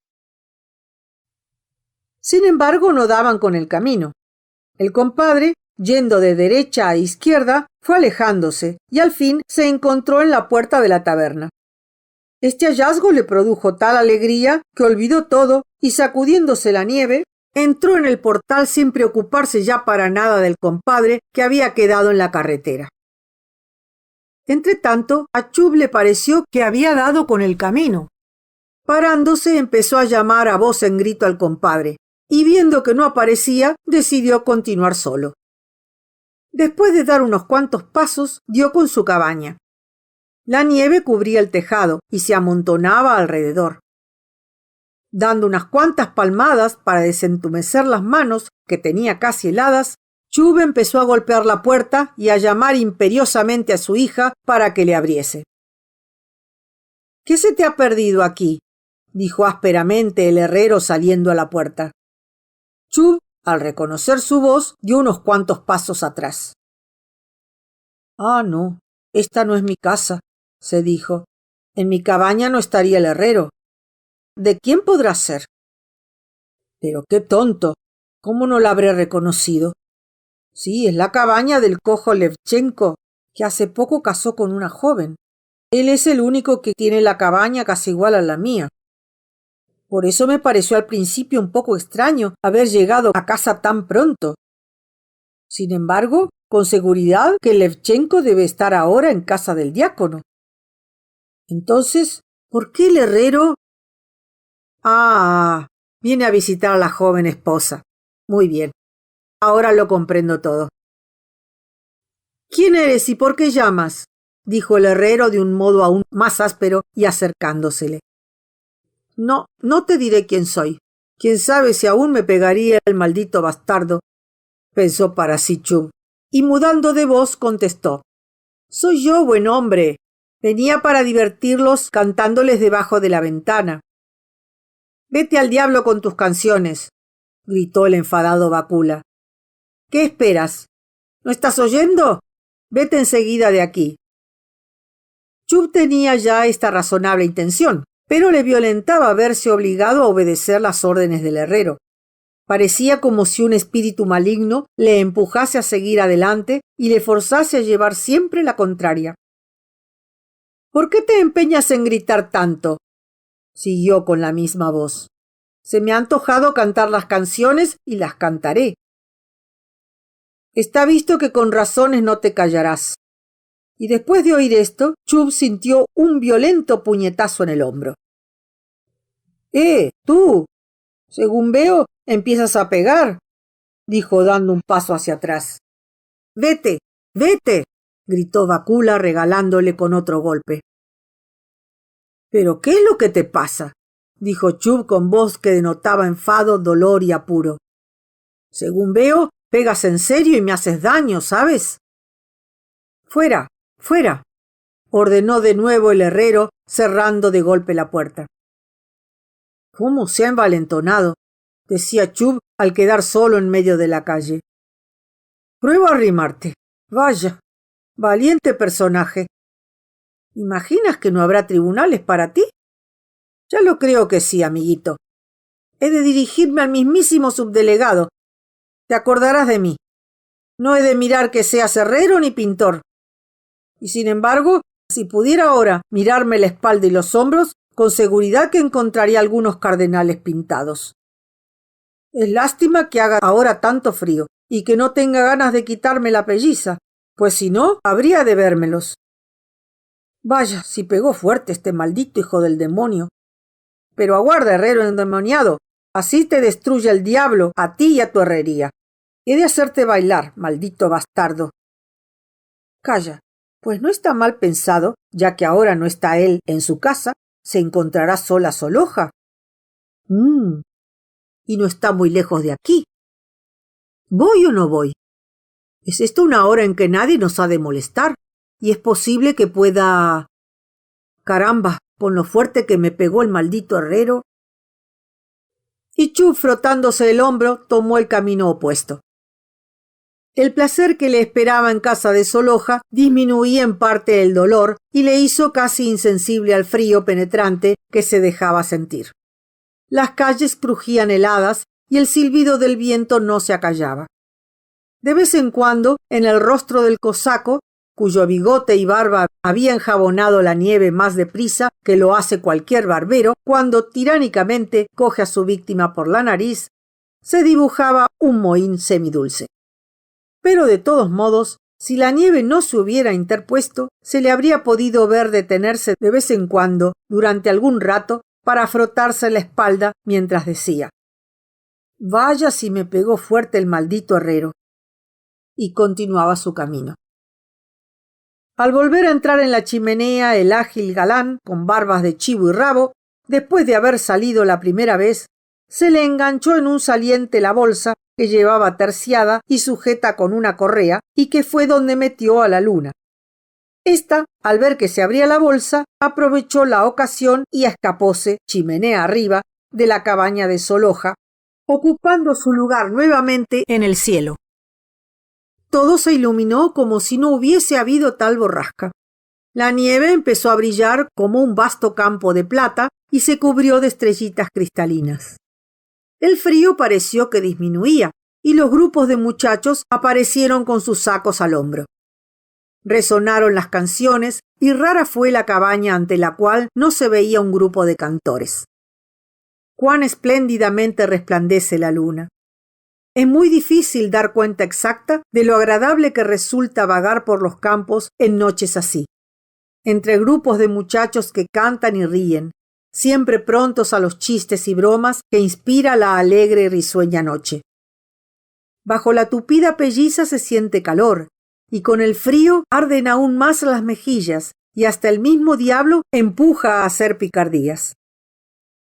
Speaker 1: Sin embargo, no daban con el camino. El compadre, yendo de derecha a izquierda, fue alejándose y al fin se encontró en la puerta de la taberna. Este hallazgo le produjo tal alegría que olvidó todo y, sacudiéndose la nieve, entró en el portal sin preocuparse ya para nada del compadre que había quedado en la carretera. Entretanto, a Chub le pareció que había dado con el camino. Parándose, empezó a llamar a voz en grito al compadre, y viendo que no aparecía, decidió continuar solo. Después de dar unos cuantos pasos, dio con su cabaña. La nieve cubría el tejado y se amontonaba alrededor. Dando unas cuantas palmadas para desentumecer las manos, que tenía casi heladas, Chub empezó a golpear la puerta y a llamar imperiosamente a su hija para que le abriese. —¿Qué se te ha perdido aquí? —dijo ásperamente el herrero saliendo a la puerta. Chub, al reconocer su voz, dio unos cuantos pasos atrás. —Ah, no, esta no es mi casa —se dijo—. En mi cabaña no estaría el herrero. ¿De quién podrá ser? Pero qué tonto. ¿Cómo no la habré reconocido? Sí, es la cabaña del cojo Levchenko, que hace poco casó con una joven. Él es el único que tiene la cabaña casi igual a la mía. Por eso me pareció al principio un poco extraño haber llegado a casa tan pronto. Sin embargo, con seguridad que Levchenko debe estar ahora en casa del diácono. Entonces, ¿por qué el herrero? Ah, viene a visitar a la joven esposa. Muy bien. Ahora lo comprendo todo. ¿Quién eres y por qué llamas? Dijo el herrero de un modo aún más áspero y acercándosele. No te diré quién soy. Quién sabe si aún me pegaría el maldito bastardo, pensó para sí Chub, y mudando de voz contestó. Soy yo, buen hombre. Venía para divertirlos cantándoles debajo de la ventana. Vete al diablo con tus canciones, gritó el enfadado Bakula. ¿Qué esperas? ¿No estás oyendo? Vete enseguida de aquí. Chub tenía ya esta razonable intención, pero le violentaba verse obligado a obedecer las órdenes del herrero. Parecía como si un espíritu maligno le empujase a seguir adelante y le forzase a llevar siempre la contraria. ¿Por qué te empeñas en gritar tanto? Siguió con la misma voz. Se me ha antojado cantar las canciones y las cantaré. Está visto que con razones no te callarás. Y después de oír esto, Chub sintió un violento puñetazo en el hombro. ¡Tú! Según veo, empiezas a pegar, dijo dando un paso hacia atrás. ¡Vete! ¡Vete! Gritó Bakula regalándole con otro golpe. ¿Pero qué es lo que te pasa? Dijo Chub con voz que denotaba enfado, dolor y apuro. Según veo, pegas en serio y me haces daño, ¿sabes? Fuera, fuera, ordenó de nuevo el herrero, cerrando de golpe la puerta. ¿Cómo se ha envalentonado?, decía Chub al quedar solo en medio de la calle. Prueba a arrimarte. Vaya, valiente personaje. ¿Imaginas que no habrá tribunales para ti? Ya lo creo que sí, amiguito. He de dirigirme al mismísimo subdelegado. Te acordarás de mí. No he de mirar que seas herrero ni pintor. Y sin embargo, si pudiera ahora mirarme la espalda y los hombros, con seguridad que encontraría algunos cardenales pintados. Es lástima que haga ahora tanto frío y que no tenga ganas de quitarme la pelliza, pues si no, habría de vérmelos. Vaya, si pegó fuerte este maldito hijo del demonio. Pero aguarda, herrero endemoniado, así te destruye el diablo a ti y a tu herrería. He de hacerte bailar, maldito bastardo. Calla, pues no está mal pensado, ya que ahora no está él en su casa, se encontrará sola Soloja. Y no está muy lejos de aquí. ¿Voy o no voy? ¿Es esto una hora en que nadie nos ha de molestar? Y es posible que pueda... Caramba, con lo fuerte que me pegó el maldito herrero. Y Chub, frotándose el hombro, tomó el camino opuesto. El placer que le esperaba en casa de Soloja disminuía en parte el dolor y le hizo casi insensible al frío penetrante que se dejaba sentir. Las calles crujían heladas y el silbido del viento no se acallaba. De vez en cuando, en el rostro del cosaco, cuyo bigote y barba había enjabonado la nieve más deprisa que lo hace cualquier barbero cuando tiránicamente coge a su víctima por la nariz, se dibujaba un mohín semidulce. Pero de todos modos, si la nieve no se hubiera interpuesto, se le habría podido ver detenerse de vez en cuando, durante algún rato, para frotarse la espalda mientras decía: «Vaya si me pegó fuerte el maldito herrero», y continuaba su camino. Al volver a entrar en la chimenea, el ágil galán, con barbas de chivo y rabo, después de haber salido la primera vez, se le enganchó en un saliente la bolsa que llevaba terciada y sujeta con una correa y que fue donde metió a la luna. Esta, al ver que se abría la bolsa, aprovechó la ocasión y escapóse, chimenea arriba, de la cabaña de Soloja, ocupando su lugar nuevamente en el cielo. Todo se iluminó como si no hubiese habido tal borrasca. La nieve empezó a brillar como un vasto campo de plata y se cubrió de estrellitas cristalinas. El frío pareció que disminuía y los grupos de muchachos aparecieron con sus sacos al hombro. Resonaron las canciones y rara fue la cabaña ante la cual no se veía un grupo de cantores. Cuán espléndidamente resplandece la luna. Es muy difícil dar cuenta exacta de lo agradable que resulta vagar por los campos en noches así, entre grupos de muchachos que cantan y ríen, siempre prontos a los chistes y bromas que inspira la alegre y risueña noche. Bajo la tupida pelliza se siente calor, y con el frío arden aún más las mejillas, y hasta el mismo diablo empuja a hacer picardías.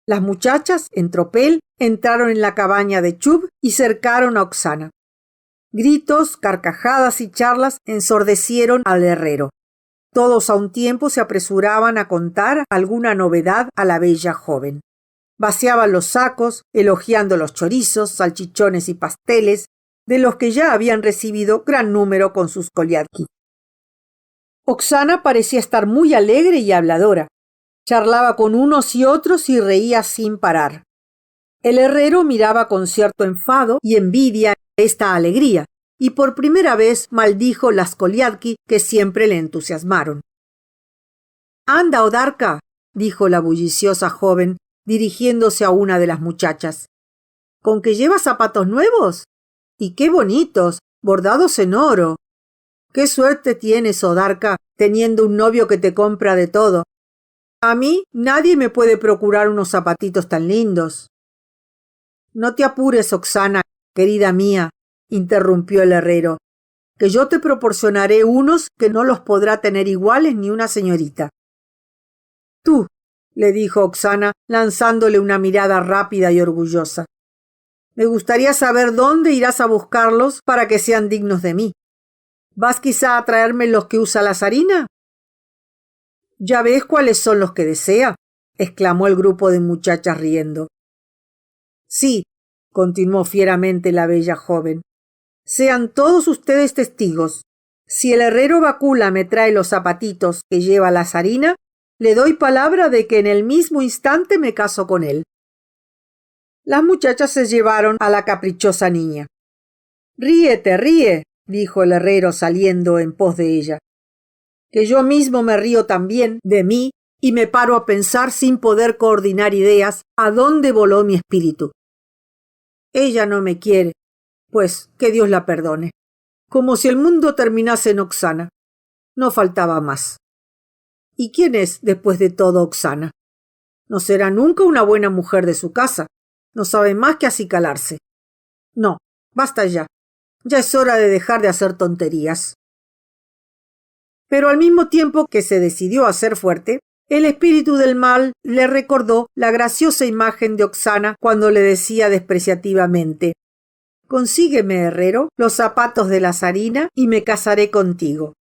Speaker 1: Las muchachas, en tropel, entraron en la cabaña de Chub y cercaron a Oksana. Gritos, carcajadas y charlas ensordecieron al herrero. Todos a un tiempo se apresuraban a contar alguna novedad a la bella joven. Vaciaban los sacos, elogiando los chorizos, salchichones y pasteles, de los que ya habían recibido gran número con sus koliadki. Oksana parecía estar muy alegre y habladora. Charlaba con unos y otros y reía sin parar. El herrero miraba con cierto enfado y envidia esta alegría, y por primera vez maldijo las koliadki que siempre le entusiasmaron. «Anda, Odarka», dijo la bulliciosa joven, dirigiéndose a una de las muchachas. «¿Con que llevas zapatos nuevos? ¡Y qué bonitos, bordados en oro! ¡Qué suerte tienes, Odarka, teniendo un novio que te compra de todo! A mí nadie me puede procurar unos zapatitos tan lindos». «No te apures, Oksana, querida mía», interrumpió el herrero, «que yo te proporcionaré unos que no los podrá tener iguales ni una señorita». «Tú», le dijo Oksana, lanzándole una mirada rápida y orgullosa, «me gustaría saber dónde irás a buscarlos para que sean dignos de mí. ¿Vas quizá a traerme los que usa la zarina?» «¿Ya ves cuáles son los que desea?», exclamó el grupo de muchachas riendo. «Sí», continuó fieramente la bella joven, «sean todos ustedes testigos. Si el herrero Bacula me trae los zapatitos que lleva la zarina, le doy palabra de que en el mismo instante me caso con él». Las muchachas se llevaron a la caprichosa niña. «Ríete, ríe», dijo el herrero saliendo en pos de ella, «que yo mismo me río también de mí y me paro a pensar sin poder coordinar ideas a dónde voló mi espíritu. Ella no me quiere, pues que Dios la perdone. Como si el mundo terminase en Oksana. No faltaba más. ¿Y quién es, después de todo, Oksana? No será nunca una buena mujer de su casa. No sabe más que acicalarse. No, basta ya. Ya es hora de dejar de hacer tonterías». Pero al mismo tiempo que se decidió a ser fuerte, el espíritu del mal le recordó la graciosa imagen de Oksana cuando le decía despreciativamente: consígueme, herrero, los zapatos de la zarina y me casaré contigo.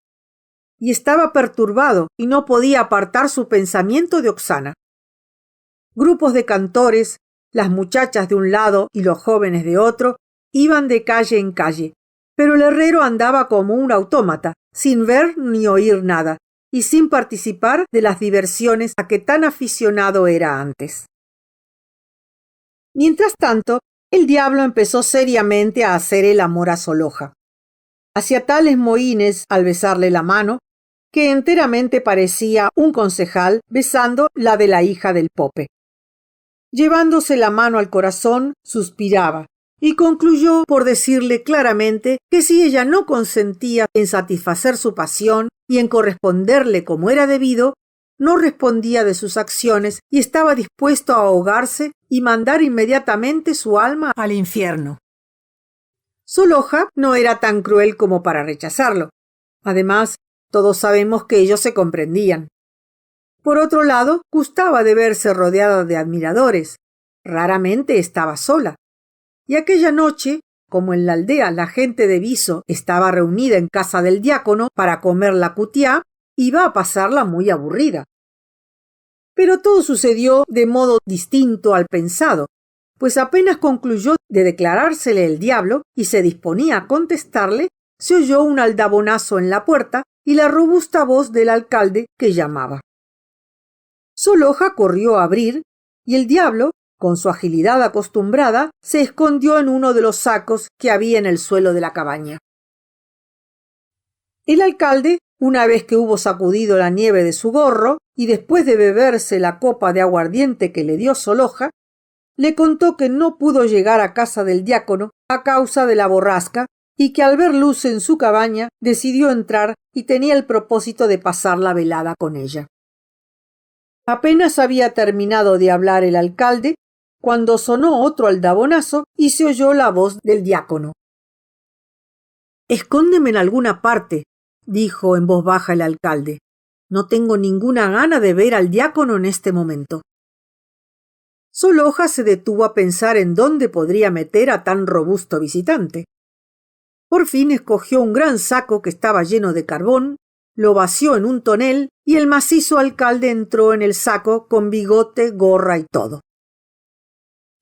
Speaker 1: Y estaba perturbado y no podía apartar su pensamiento de Oksana. Grupos de cantores, las muchachas de un lado y los jóvenes de otro, iban de calle en calle, pero el herrero andaba como un autómata, sin ver ni oír nada, y sin participar de las diversiones a que tan aficionado era antes. Mientras tanto, el diablo empezó seriamente a hacer el amor a Soloja. Hacía tales mohínes al besarle la mano, que enteramente parecía un concejal besando la de la hija del Pope. Llevándose la mano al corazón, suspiraba, y concluyó por decirle claramente que si ella no consentía en satisfacer su pasión y en corresponderle como era debido, no respondía de sus acciones y estaba dispuesto a ahogarse y mandar inmediatamente su alma al infierno. Soloja no era tan cruel como para rechazarlo. Además, todos sabemos que ellos se comprendían. Por otro lado, gustaba de verse rodeada de admiradores. Raramente estaba sola. Y aquella noche, como en la aldea la gente de Viso estaba reunida en casa del diácono para comer la cutiá, iba a pasarla muy aburrida. Pero todo sucedió de modo distinto al pensado, pues apenas concluyó de declarársele el diablo y se disponía a contestarle, se oyó un aldabonazo en la puerta y la robusta voz del alcalde que llamaba. Soloja corrió a abrir y el diablo, con su agilidad acostumbrada, se escondió en uno de los sacos que había en el suelo de la cabaña. El alcalde, una vez que hubo sacudido la nieve de su gorro y después de beberse la copa de aguardiente que le dio Soloja, le contó que no pudo llegar a casa del diácono a causa de la borrasca y que al ver luz en su cabaña decidió entrar y tenía el propósito de pasar la velada con ella. Apenas había terminado de hablar el alcalde cuando sonó otro aldabonazo y se oyó la voz del diácono. «Escóndeme en alguna parte», dijo en voz baja el alcalde. «No tengo ninguna gana de ver al diácono en este momento». Soloja se detuvo a pensar en dónde podría meter a tan robusto visitante. Por fin escogió un gran saco que estaba lleno de carbón, lo vació en un tonel y el macizo alcalde entró en el saco con bigote, gorra y todo.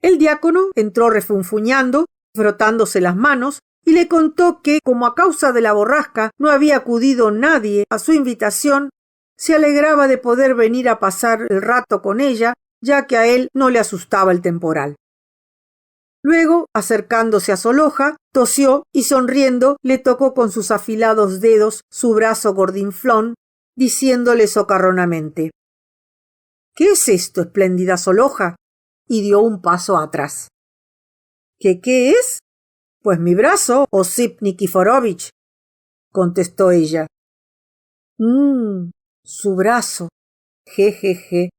Speaker 1: El diácono entró refunfuñando, frotándose las manos, y le contó que, como a causa de la borrasca no había acudido nadie a su invitación, se alegraba de poder venir a pasar el rato con ella, ya que a él no le asustaba el temporal. Luego, acercándose a Soloja, tosió y sonriendo le tocó con sus afilados dedos su brazo gordinflón, diciéndole socarronamente: «¿Qué es esto, espléndida Soloja?», y dio un paso atrás. «¿Qué es? Pues mi brazo, Osip Nikiforovich», contestó ella. Su brazo. Je,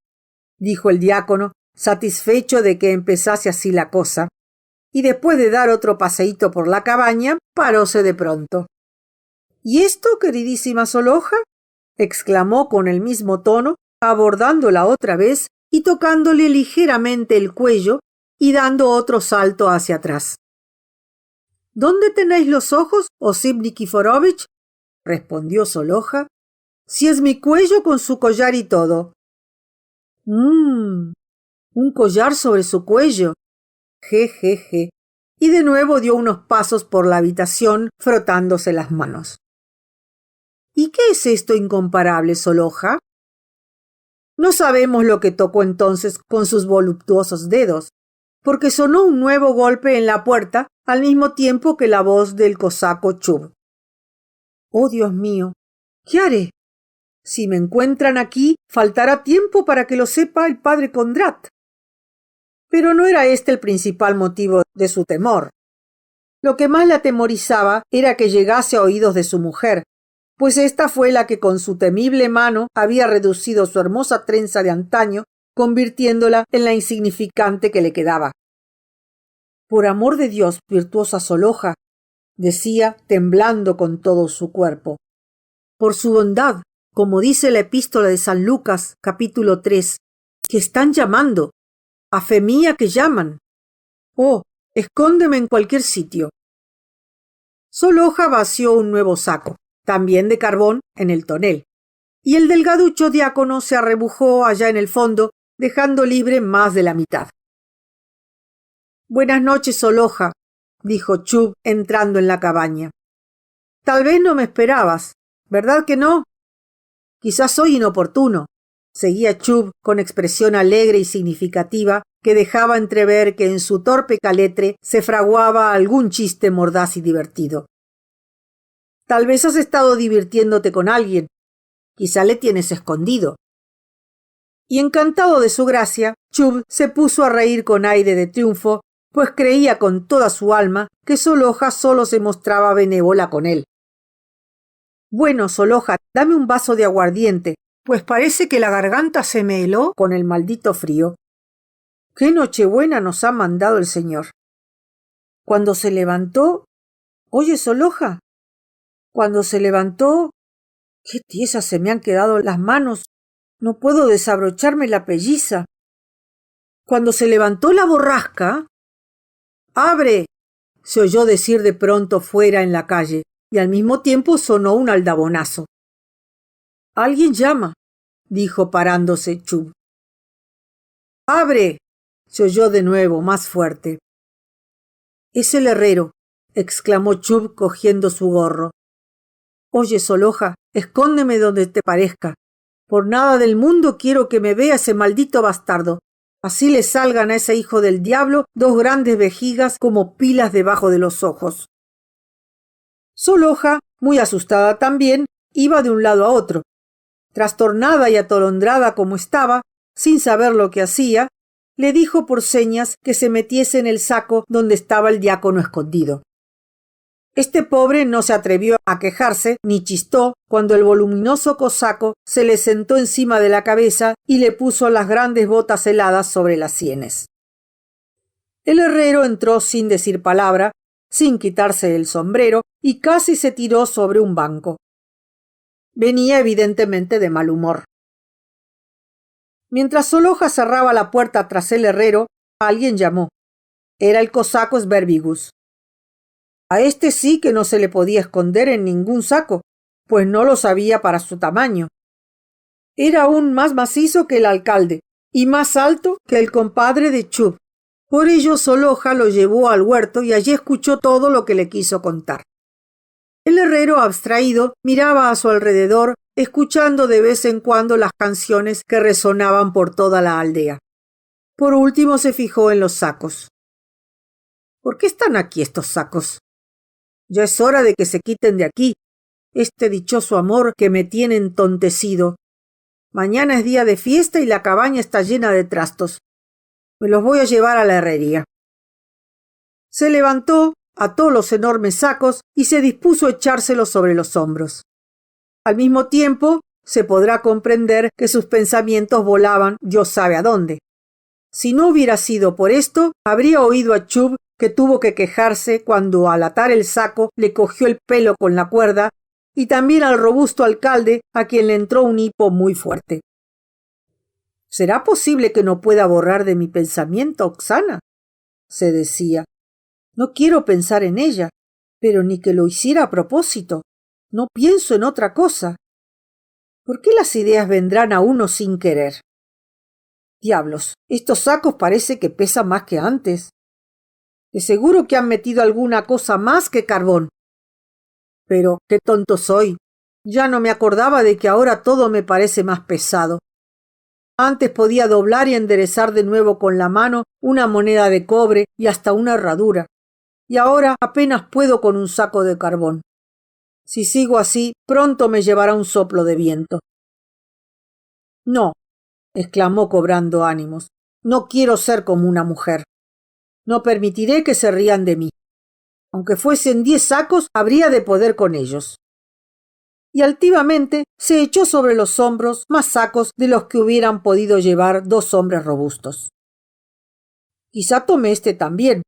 Speaker 1: dijo el diácono, satisfecho de que empezase así la cosa, y después de dar otro paseíto por la cabaña, paróse de pronto. «¿Y esto, queridísima Soloja?», exclamó con el mismo tono, abordándola otra vez y tocándole ligeramente el cuello y dando otro salto hacia atrás. «¿Dónde tenéis los ojos, Osip Nikiforovich?», respondió Soloja. «Si es mi cuello con su collar y todo». Un collar sobre su cuello. Je. Y de nuevo dio unos pasos por la habitación frotándose las manos. «¿Y qué es esto incomparable, Soloja?». No sabemos lo que tocó entonces con sus voluptuosos dedos, porque sonó un nuevo golpe en la puerta al mismo tiempo que la voz del cosaco Chub. «Oh, Dios mío, ¿qué haré? Si me encuentran aquí, faltará tiempo para que lo sepa el padre Kondrat». Pero no era este el principal motivo de su temor. Lo que más la atemorizaba era que llegase a oídos de su mujer, pues ésta fue la que con su temible mano había reducido su hermosa trenza de antaño, convirtiéndola en la insignificante que le quedaba. «Por amor de Dios, virtuosa Soloja», decía, temblando con todo su cuerpo. «Por su bondad, como dice la epístola de San Lucas, capítulo 3, que están llamando. A fe mía que llaman. Oh, escóndeme en cualquier sitio. Soloja vació un nuevo saco, también de carbón, en el tonel, y el delgaducho diácono se arrebujó allá en el fondo, dejando libre más de la mitad. «Buenas noches, Soloja», dijo Chub entrando en la cabaña. «Tal vez no me esperabas, ¿verdad que no?» «Quizás soy inoportuno», seguía Chub con expresión alegre y significativa que dejaba entrever que en su torpe caletre se fraguaba algún chiste mordaz y divertido. «Tal vez has estado divirtiéndote con alguien. Quizá le tienes escondido». Y encantado de su gracia, Chub se puso a reír con aire de triunfo, pues creía con toda su alma que Soloja solo se mostraba benévola con él. «Bueno, Soloja, dame un vaso de aguardiente, pues parece que la garganta se me heló con el maldito frío. ¡Qué nochebuena nos ha mandado el señor!». Cuando se levantó, «Oye, Soloja», cuando se levantó, «qué tiesas se me han quedado las manos, no puedo desabrocharme la pelliza». Cuando se levantó la borrasca, «¡Abre!», se oyó decir de pronto fuera en la calle, y al mismo tiempo sonó un aldabonazo. «Alguien llama», dijo parándose Chub. «¡Abre!», se oyó de nuevo, más fuerte. «Es el herrero», exclamó Chub cogiendo su gorro. «Oye, Soloja, escóndeme donde te parezca. Por nada del mundo quiero que me vea ese maldito bastardo. Así le salgan a ese hijo del diablo 2 grandes vejigas como pilas debajo de los ojos». Soloja, muy asustada también, iba de un lado a otro. Trastornada y atolondrada como estaba, sin saber lo que hacía, le dijo por señas que se metiese en el saco donde estaba el diácono escondido. Este pobre no se atrevió a quejarse ni chistó cuando el voluminoso cosaco se le sentó encima de la cabeza y le puso las grandes botas heladas sobre las sienes. El herrero entró sin decir palabra, sin quitarse el sombrero, y casi se tiró sobre un banco. Venía evidentemente de mal humor. Mientras Soloja cerraba la puerta tras el herrero, alguien llamó. Era el cosaco Sberbigus. A este sí que no se le podía esconder en ningún saco, pues no lo sabía para su tamaño. Era aún más macizo que el alcalde y más alto que el compadre de Chub. Por ello Soloja lo llevó al huerto y allí escuchó todo lo que le quiso contar. El herrero, abstraído, miraba a su alrededor, escuchando de vez en cuando las canciones que resonaban por toda la aldea. Por último se fijó en los sacos. ¿Por qué están aquí estos sacos? Ya es hora de que se quiten de aquí. Este dichoso amor que me tiene entontecido. Mañana es día de fiesta y la cabaña está llena de trastos. Me los voy a llevar a la herrería. Se levantó, ató los enormes sacos y se dispuso a echárselos sobre los hombros. Al mismo tiempo, se podrá comprender que sus pensamientos volaban Dios sabe a dónde. Si no hubiera sido por esto, habría oído a Chub que tuvo que quejarse cuando al atar el saco le cogió el pelo con la cuerda, y también al robusto alcalde, a quien le entró un hipo muy fuerte. ¿Será posible que no pueda borrar de mi pensamiento a Oksana?, se decía. No quiero pensar en ella, pero ni que lo hiciera a propósito. No pienso en otra cosa. ¿Por qué las ideas vendrán a uno sin querer? Diablos, estos sacos parece que pesan más que antes. De seguro que han metido alguna cosa más que carbón. Pero qué tonto soy. Ya no me acordaba de que ahora todo me parece más pesado. Antes podía doblar y enderezar de nuevo con la mano una moneda de cobre y hasta una herradura. Y ahora apenas puedo con un saco de carbón. Si sigo así, pronto me llevará un soplo de viento. No, exclamó cobrando ánimos, no quiero ser como una mujer. No permitiré que se rían de mí. Aunque fuesen 10 sacos, habría de poder con ellos. Y altivamente se echó sobre los hombros más sacos de los que hubieran podido llevar 2 hombres robustos. Quizá tome este también,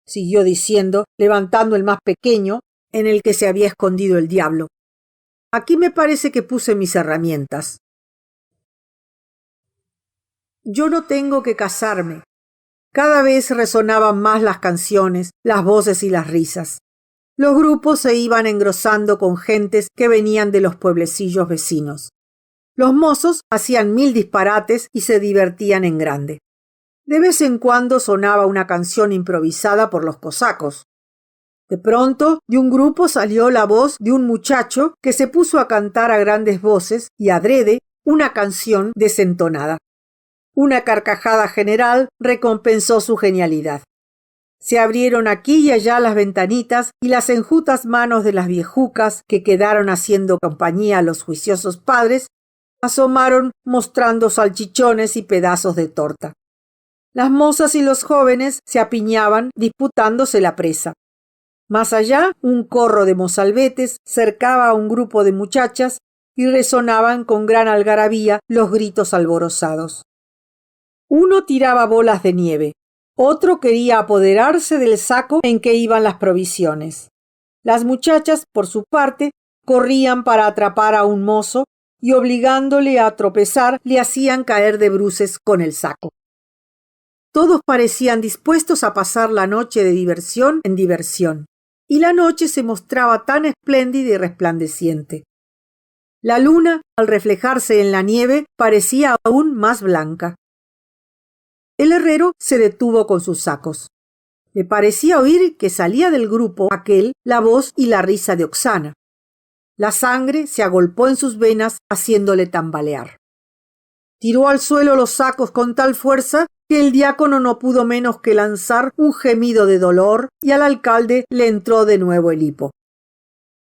Speaker 1: siguió diciendo, levantando el más pequeño, en el que se había escondido el diablo. Aquí me parece que puse mis herramientas. Yo no tengo que casarme. Cada vez resonaban más las canciones, las voces y las risas. Los grupos se iban engrosando con gentes que venían de los pueblecillos vecinos. Los mozos hacían 1000 disparates y se divertían en grande. De vez en cuando sonaba una canción improvisada por los cosacos. De pronto, de un grupo salió la voz de un muchacho que se puso a cantar a grandes voces y adrede una canción desentonada. Una carcajada general recompensó su genialidad. Se abrieron aquí y allá las ventanitas y las enjutas manos de las viejucas que quedaron haciendo compañía a los juiciosos padres asomaron mostrando salchichones y pedazos de torta. Las mozas y los jóvenes se apiñaban disputándose la presa. Más allá, un corro de mozalbetes cercaba a un grupo de muchachas y resonaban con gran algarabía los gritos alborozados. Uno tiraba bolas de nieve, otro quería apoderarse del saco en que iban las provisiones. Las muchachas, por su parte, corrían para atrapar a un mozo y obligándole a tropezar le hacían caer de bruces con el saco. Todos parecían dispuestos a pasar la noche de diversión en diversión, y la noche se mostraba tan espléndida y resplandeciente. La luna, al reflejarse en la nieve, parecía aún más blanca. El herrero se detuvo con sus sacos. Le parecía oír que salía del grupo aquel la voz y la risa de Oksana. La sangre se agolpó en sus venas, haciéndole tambalear. Tiró al suelo los sacos con tal fuerza que el diácono no pudo menos que lanzar un gemido de dolor y al alcalde le entró de nuevo el hipo.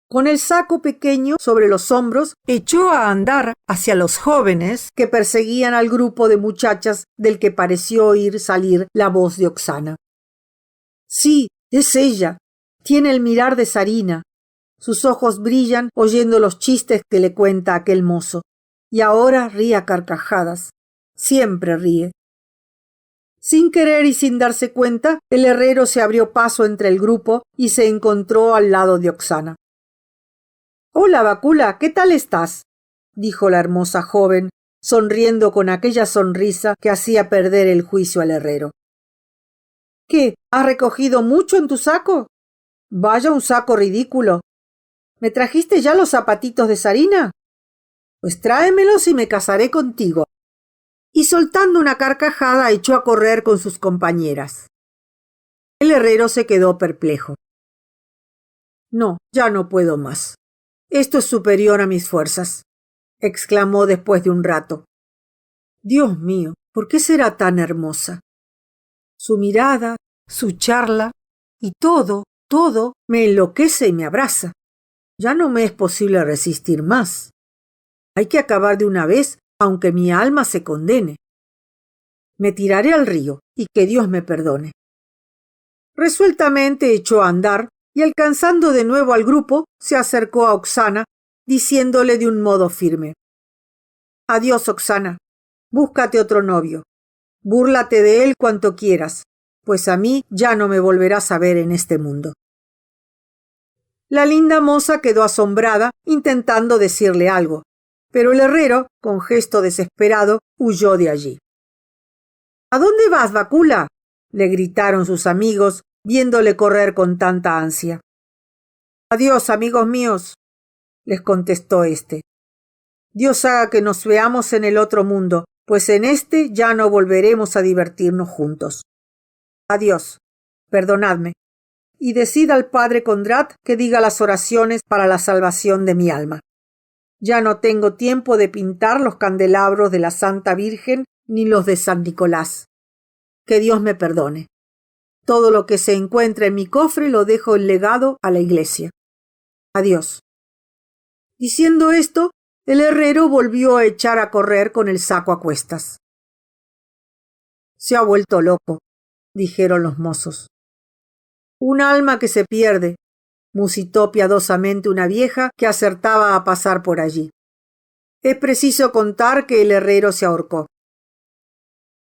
Speaker 1: Con el saco pequeño sobre los hombros, echó a andar hacia los jóvenes que perseguían al grupo de muchachas del que pareció oír salir la voz de Oksana. Sí, es ella. Tiene el mirar de Zarina. Sus ojos brillan oyendo los chistes que le cuenta aquel mozo. Y ahora ríe a carcajadas. Siempre ríe. Sin querer y sin darse cuenta, el herrero se abrió paso entre el grupo y se encontró al lado de Oksana. «Hola, Vakula, ¿qué tal estás?», dijo la hermosa joven, sonriendo con aquella sonrisa que hacía perder el juicio al herrero. «¿Qué? ¿Has recogido mucho en tu saco? Vaya un saco ridículo. ¿Me trajiste ya los zapatitos de Zarina? Pues tráemelos y me casaré contigo». Y soltando una carcajada echó a correr con sus compañeras. El herrero se quedó perplejo. «No, ya no puedo más. Esto es superior a mis fuerzas», exclamó después de un rato. «Dios mío, ¿por qué será tan hermosa? Su mirada, su charla y todo me enloquece y me abraza. Ya no me es posible resistir más. Hay que acabar de una vez, aunque mi alma se condene. Me tiraré al río y que Dios me perdone». Resueltamente echó a andar y alcanzando de nuevo al grupo, se acercó a Oksana, diciéndole de un modo firme: «Adiós, Oksana. Búscate otro novio. Búrlate de él cuanto quieras, pues a mí ya no me volverás a ver en este mundo». La linda moza quedó asombrada, intentando decirle algo, pero el herrero, con gesto desesperado, huyó de allí. «¿A dónde vas, Vakula?», le gritaron sus amigos, viéndole correr con tanta ansia. «Adiós, amigos míos», les contestó éste. «Dios haga que nos veamos en el otro mundo, pues en este ya no volveremos a divertirnos juntos. Adiós, perdonadme, y decid al padre Kondrat que diga las oraciones para la salvación de mi alma. Ya no tengo tiempo de pintar los candelabros de la Santa Virgen ni los de San Nicolás. Que Dios me perdone. Todo lo que se encuentra en mi cofre lo dejo en legado a la iglesia. Adiós». Diciendo esto, el herrero volvió a echar a correr con el saco a cuestas. «Se ha vuelto loco», dijeron los mozos. «Un alma que se pierde», musitó piadosamente una vieja que acertaba a pasar por allí. «Es preciso contar que el herrero se ahorcó».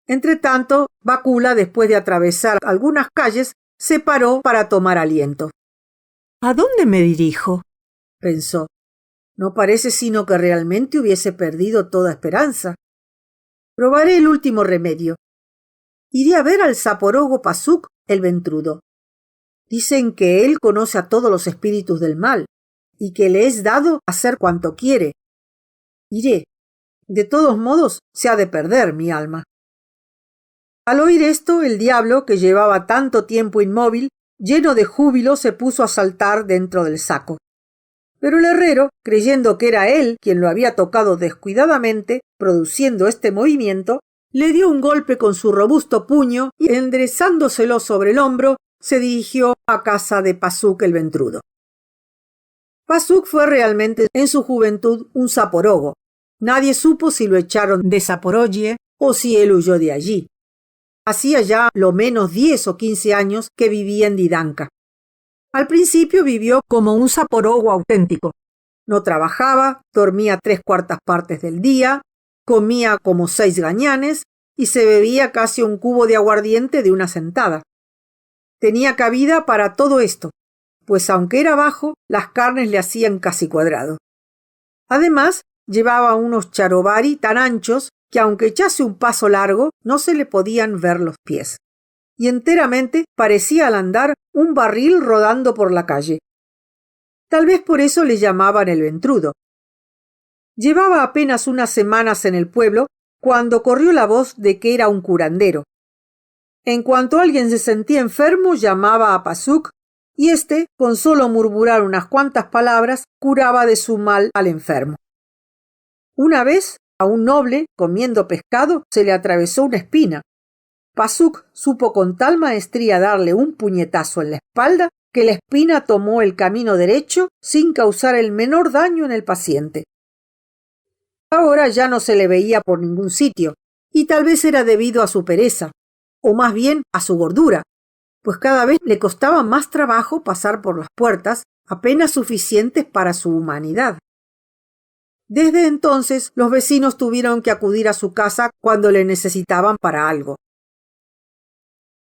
Speaker 1: Entretanto, Vakula, después de atravesar algunas calles, se paró para tomar aliento. «¿A dónde me dirijo?», pensó. «No parece sino que realmente hubiese perdido toda esperanza. Probaré el último remedio. Iré a ver al Zaporogo Pasuk, el ventrudo. Dicen que él conoce a todos los espíritus del mal y que le es dado hacer cuanto quiere. Iré. De todos modos, se ha de perder mi alma. Al oír esto, el diablo, que llevaba tanto tiempo inmóvil, lleno de júbilo, se puso a saltar dentro del saco. Pero el herrero, creyendo que era él quien lo había tocado descuidadamente, produciendo este movimiento, le dio un golpe con su robusto puño y, enderezándoselo sobre el hombro, se dirigió a casa de Pasuk el ventrudo. Pasuk fue realmente en su juventud un saporogo. Nadie supo si lo echaron de Zaporozhye o si él huyó de allí. Hacía ya lo menos 10 o 15 años que vivía en Didanka. Al principio vivió como un saporogo auténtico. No trabajaba, dormía 3/4 partes del día, comía como 6 gañanes y se bebía casi un cubo de aguardiente de una sentada. Tenía cabida para todo esto, pues aunque era bajo, las carnes le hacían casi cuadrado. Además, llevaba unos charovari tan anchos que aunque echase un paso largo, no se le podían ver los pies. Y enteramente parecía al andar un barril rodando por la calle. Tal vez por eso le llamaban el ventrudo. Llevaba apenas unas semanas en el pueblo cuando corrió la voz de que era un curandero. En cuanto alguien se sentía enfermo, llamaba a Pasuk y éste, con solo murmurar unas cuantas palabras, curaba de su mal al enfermo. Una vez, a un noble, comiendo pescado, se le atravesó una espina. Pasuk supo con tal maestría darle un puñetazo en la espalda que la espina tomó el camino derecho sin causar el menor daño en el paciente. Ahora ya no se le veía por ningún sitio, y tal vez era debido a su pereza, o más bien a su gordura, pues cada vez le costaba más trabajo pasar por las puertas, apenas suficientes para su humanidad. Desde entonces, los vecinos tuvieron que acudir a su casa cuando le necesitaban para algo.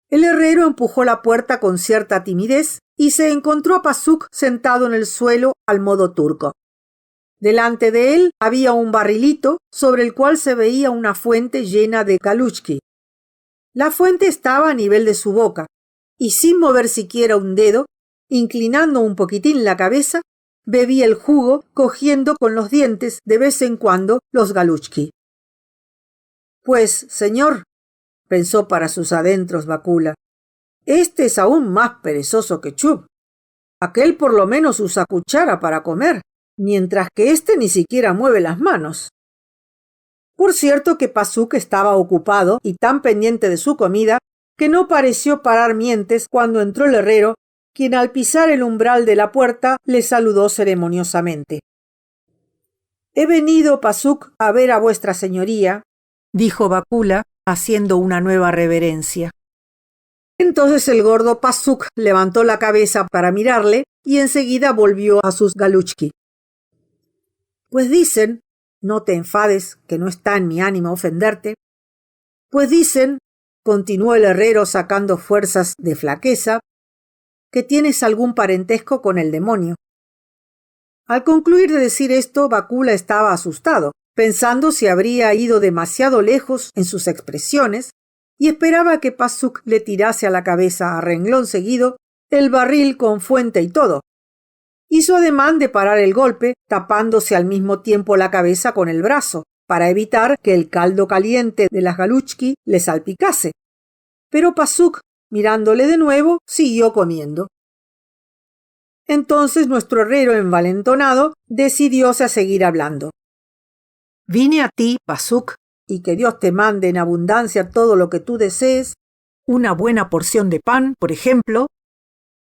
Speaker 1: El herrero empujó la puerta con cierta timidez y se encontró a Pasuk sentado en el suelo al modo turco. Delante de él había un barrilito sobre el cual se veía una fuente llena de galuchki. La fuente estaba a nivel de su boca y sin mover siquiera un dedo, inclinando un poquitín la cabeza, bebía el jugo cogiendo con los dientes de vez en cuando los galuchki. Pues, señor, pensó para sus adentros Bakula, este es aún más perezoso que Chub. Aquel por lo menos usa cuchara para comer, mientras que éste ni siquiera mueve las manos. Por cierto que Pasuk estaba ocupado y tan pendiente de su comida que no pareció parar mientes cuando entró el herrero, quien al pisar el umbral de la puerta le saludó ceremoniosamente. «He venido, Pasuk, a ver a vuestra señoría», dijo Bakula, haciendo una nueva reverencia. Entonces el gordo Pasuk levantó la cabeza para mirarle y enseguida volvió a sus galuchki. «Pues dicen, no te enfades, que no está en mi ánimo ofenderte, pues dicen», continuó el herrero sacando fuerzas de flaqueza, «que tienes algún parentesco con el demonio». Al concluir de decir esto, Bakula estaba asustado, pensando si habría ido demasiado lejos en sus expresiones, y esperaba que Pasuk le tirase a la cabeza a renglón seguido el barril con fuente y todo. Hizo ademán de parar el golpe, tapándose al mismo tiempo la cabeza con el brazo, para evitar que el caldo caliente de las galuchki le salpicase. Pero Pasuk, mirándole de nuevo, siguió comiendo. Entonces nuestro herrero envalentonado decidióse a seguir hablando. «Vine a ti, Pasuk, y que Dios te mande en abundancia todo lo que tú desees, una buena porción de pan, por ejemplo».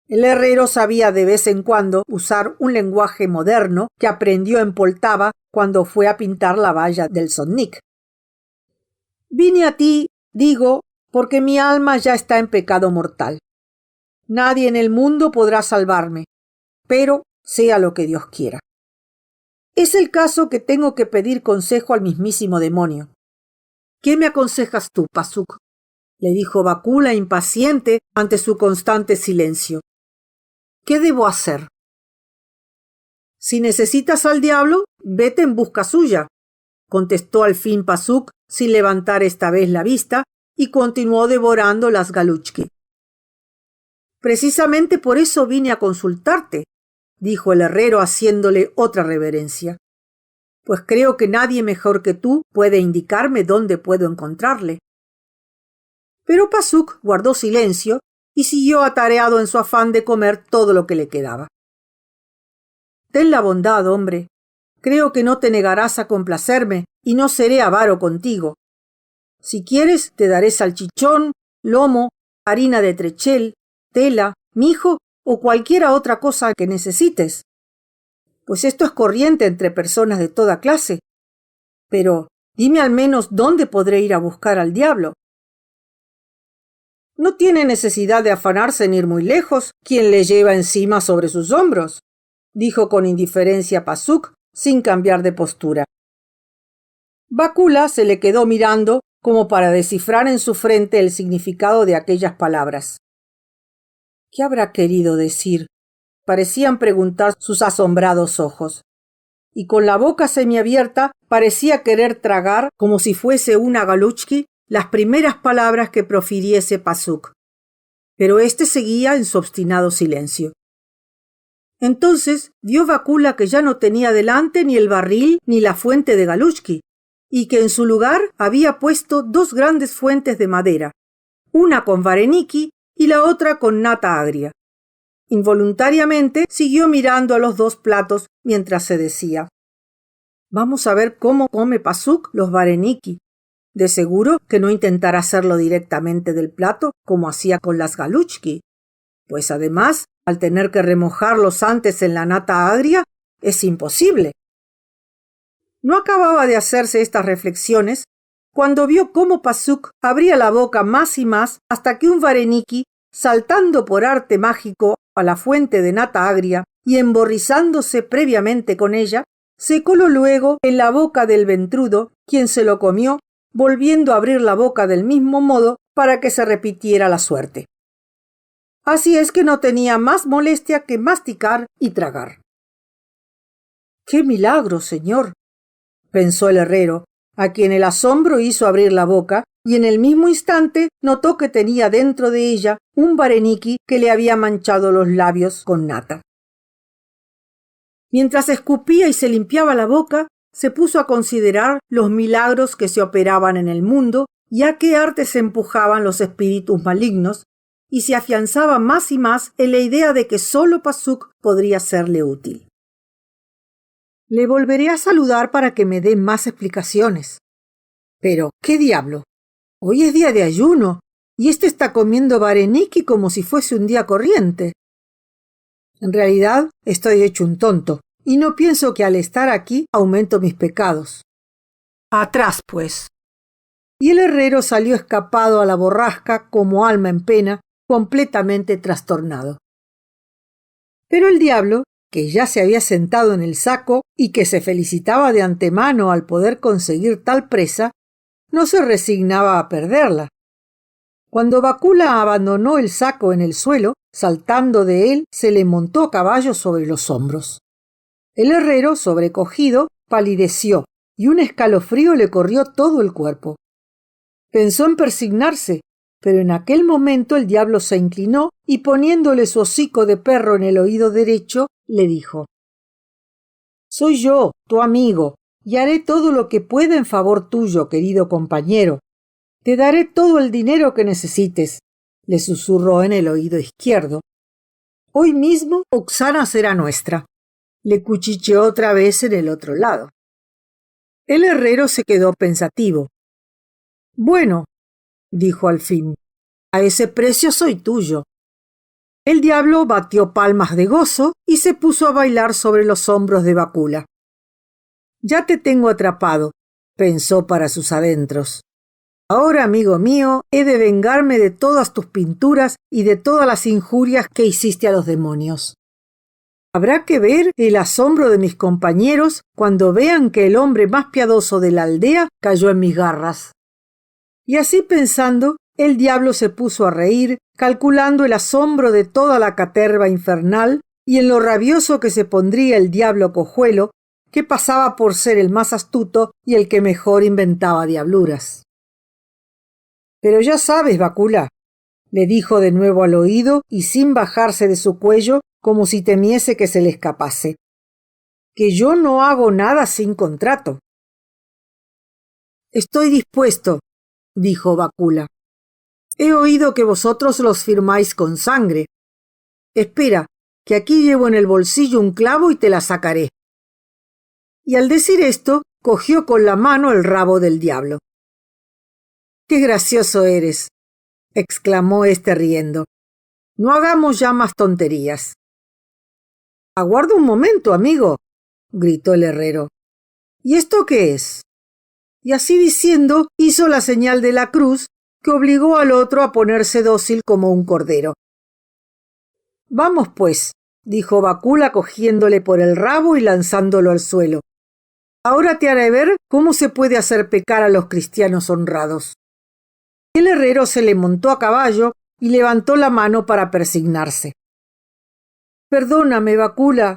Speaker 1: El herrero sabía de vez en cuando usar un lenguaje moderno que aprendió en Poltava cuando fue a pintar la valla del Sotnik. «Vine a ti, digo, porque mi alma ya está en pecado mortal. Nadie en el mundo podrá salvarme, pero sea lo que Dios quiera. Es el caso que tengo que pedir consejo al mismísimo demonio. ¿Qué me aconsejas tú, Pasuk?», le dijo Bakula impaciente ante su constante silencio. «¿Qué debo hacer?». «Si necesitas al diablo, vete en busca suya», contestó al fin Pasuk sin levantar esta vez la vista y continuó devorando las galuchki. Precisamente por eso vine a consultarte, dijo el herrero haciéndole otra reverencia, pues creo que nadie mejor que tú puede indicarme dónde puedo encontrarle. Pero Pasuk guardó silencio y siguió atareado en su afán de comer todo lo que le quedaba. Ten la bondad, hombre. Creo que no te negarás a complacerme y no seré avaro contigo. Si quieres, te daré salchichón, lomo, harina de trechel, tela, mijo o cualquiera otra cosa que necesites. Pues esto es corriente entre personas de toda clase. Pero dime al menos dónde podré ir a buscar al diablo. No tiene necesidad de afanarse en ir muy lejos quien le lleva encima sobre sus hombros, dijo con indiferencia Pasuk, sin cambiar de postura. Bakula se le quedó mirando como para descifrar en su frente el significado de aquellas palabras. ¿Qué habrá querido decir? Parecían preguntar sus asombrados ojos. Y con la boca semiabierta parecía querer tragar, como si fuese una galuchki, las primeras palabras que profiriese Pasuk. Pero éste seguía en su obstinado silencio. Entonces vio Bakula que ya no tenía delante ni el barril ni la fuente de galuchki, y que en su lugar había puesto dos grandes fuentes de madera, una con vareniki y la otra con nata agria. Involuntariamente siguió mirando a los dos platos mientras se decía: «Vamos a ver cómo come Pasuk los vareniki. De seguro que no intentará hacerlo directamente del plato como hacía con las galuchki, pues además, al tener que remojarlos antes en la nata agria, es imposible». No acababa de hacerse estas reflexiones cuando vio cómo Pasuk abría la boca más y más hasta que un vareniki, saltando por arte mágico a la fuente de nata agria y emborrizándose previamente con ella, se coló luego en la boca del ventrudo, quien se lo comió, volviendo a abrir la boca del mismo modo para que se repitiera la suerte. Así es que no tenía más molestia que masticar y tragar. «¡Qué milagro, señor!», pensó el herrero, a quien el asombro hizo abrir la boca, y en el mismo instante notó que tenía dentro de ella un vareniki que le había manchado los labios con nata. Mientras escupía y se limpiaba la boca, se puso a considerar los milagros que se operaban en el mundo y a qué arte se empujaban los espíritus malignos, y se afianzaba más y más en la idea de que solo Pasuk podría serle útil. Le volveré a saludar para que me dé más explicaciones. Pero, ¿qué diablo? Hoy es día de ayuno, y éste está comiendo vareniki como si fuese un día corriente. En realidad, estoy hecho un tonto, y no pienso que al estar aquí aumento mis pecados. Atrás, pues. Y el herrero salió escapado a la borrasca como alma en pena, completamente trastornado. Pero el diablo, que ya se había sentado en el saco y que se felicitaba de antemano al poder conseguir tal presa, no se resignaba a perderla. Cuando Bakula abandonó el saco en el suelo, saltando de él, se le montó a caballo sobre los hombros. El herrero, sobrecogido, palideció y un escalofrío le corrió todo el cuerpo. Pensó en persignarse, pero en aquel momento el diablo se inclinó y poniéndole su hocico de perro en el oído derecho, le dijo: «Soy yo, tu amigo, y haré todo lo que pueda en favor tuyo, querido compañero. Te daré todo el dinero que necesites», le susurró en el oído izquierdo. «Hoy mismo Oksana será nuestra», le cuchicheó otra vez en el otro lado. El herrero se quedó pensativo. «Bueno», dijo al fin, «a ese precio soy tuyo». El diablo batió palmas de gozo y se puso a bailar sobre los hombros de Bakula. «Ya te tengo atrapado», pensó para sus adentros. «Ahora, amigo mío, he de vengarme de todas tus pinturas y de todas las injurias que hiciste a los demonios. Habrá que ver el asombro de mis compañeros cuando vean que el hombre más piadoso de la aldea cayó en mis garras». Y así pensando, el diablo se puso a reír, calculando el asombro de toda la caterva infernal y en lo rabioso que se pondría el diablo cojuelo, que pasaba por ser el más astuto y el que mejor inventaba diabluras. «Pero ya sabes, Bakula», le dijo de nuevo al oído y sin bajarse de su cuello como si temiese que se le escapase. Que yo no hago nada sin contrato. Estoy dispuesto, dijo Bácula. He oído que vosotros los firmáis con sangre. Espera, que aquí llevo en el bolsillo un clavo y te la sacaré. Y al decir esto, cogió con la mano el rabo del diablo. ¡Qué gracioso eres!, exclamó éste riendo. No hagamos ya más tonterías. Aguarda un momento, amigo, gritó el herrero. ¿Y esto qué es? Y así diciendo, hizo la señal de la cruz, que obligó al otro a ponerse dócil como un cordero. Vamos, pues, dijo Bácula cogiéndole por el rabo y lanzándolo al suelo. Ahora te haré ver cómo se puede hacer pecar a los cristianos honrados. El herrero se le montó a caballo y levantó la mano para persignarse. Perdóname, Bácula,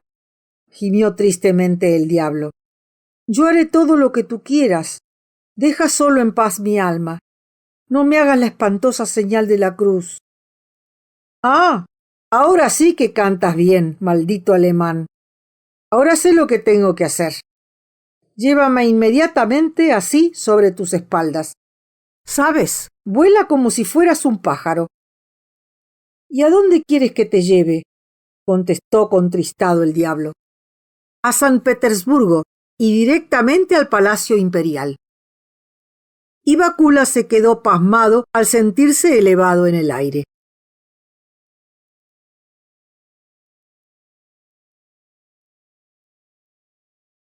Speaker 1: gimió tristemente el diablo. Yo haré todo lo que tú quieras. Deja solo en paz mi alma. No me hagas la espantosa señal de la cruz. Ah, ahora sí que cantas bien, maldito alemán. Ahora sé lo que tengo que hacer. Llévame inmediatamente así sobre tus espaldas. ¿Sabes? Vuela como si fueras un pájaro. ¿Y a dónde quieres que te lleve?, contestó contristado el diablo. A San Petersburgo y directamente al Palacio Imperial. Y Bácula se quedó pasmado al sentirse elevado en el aire.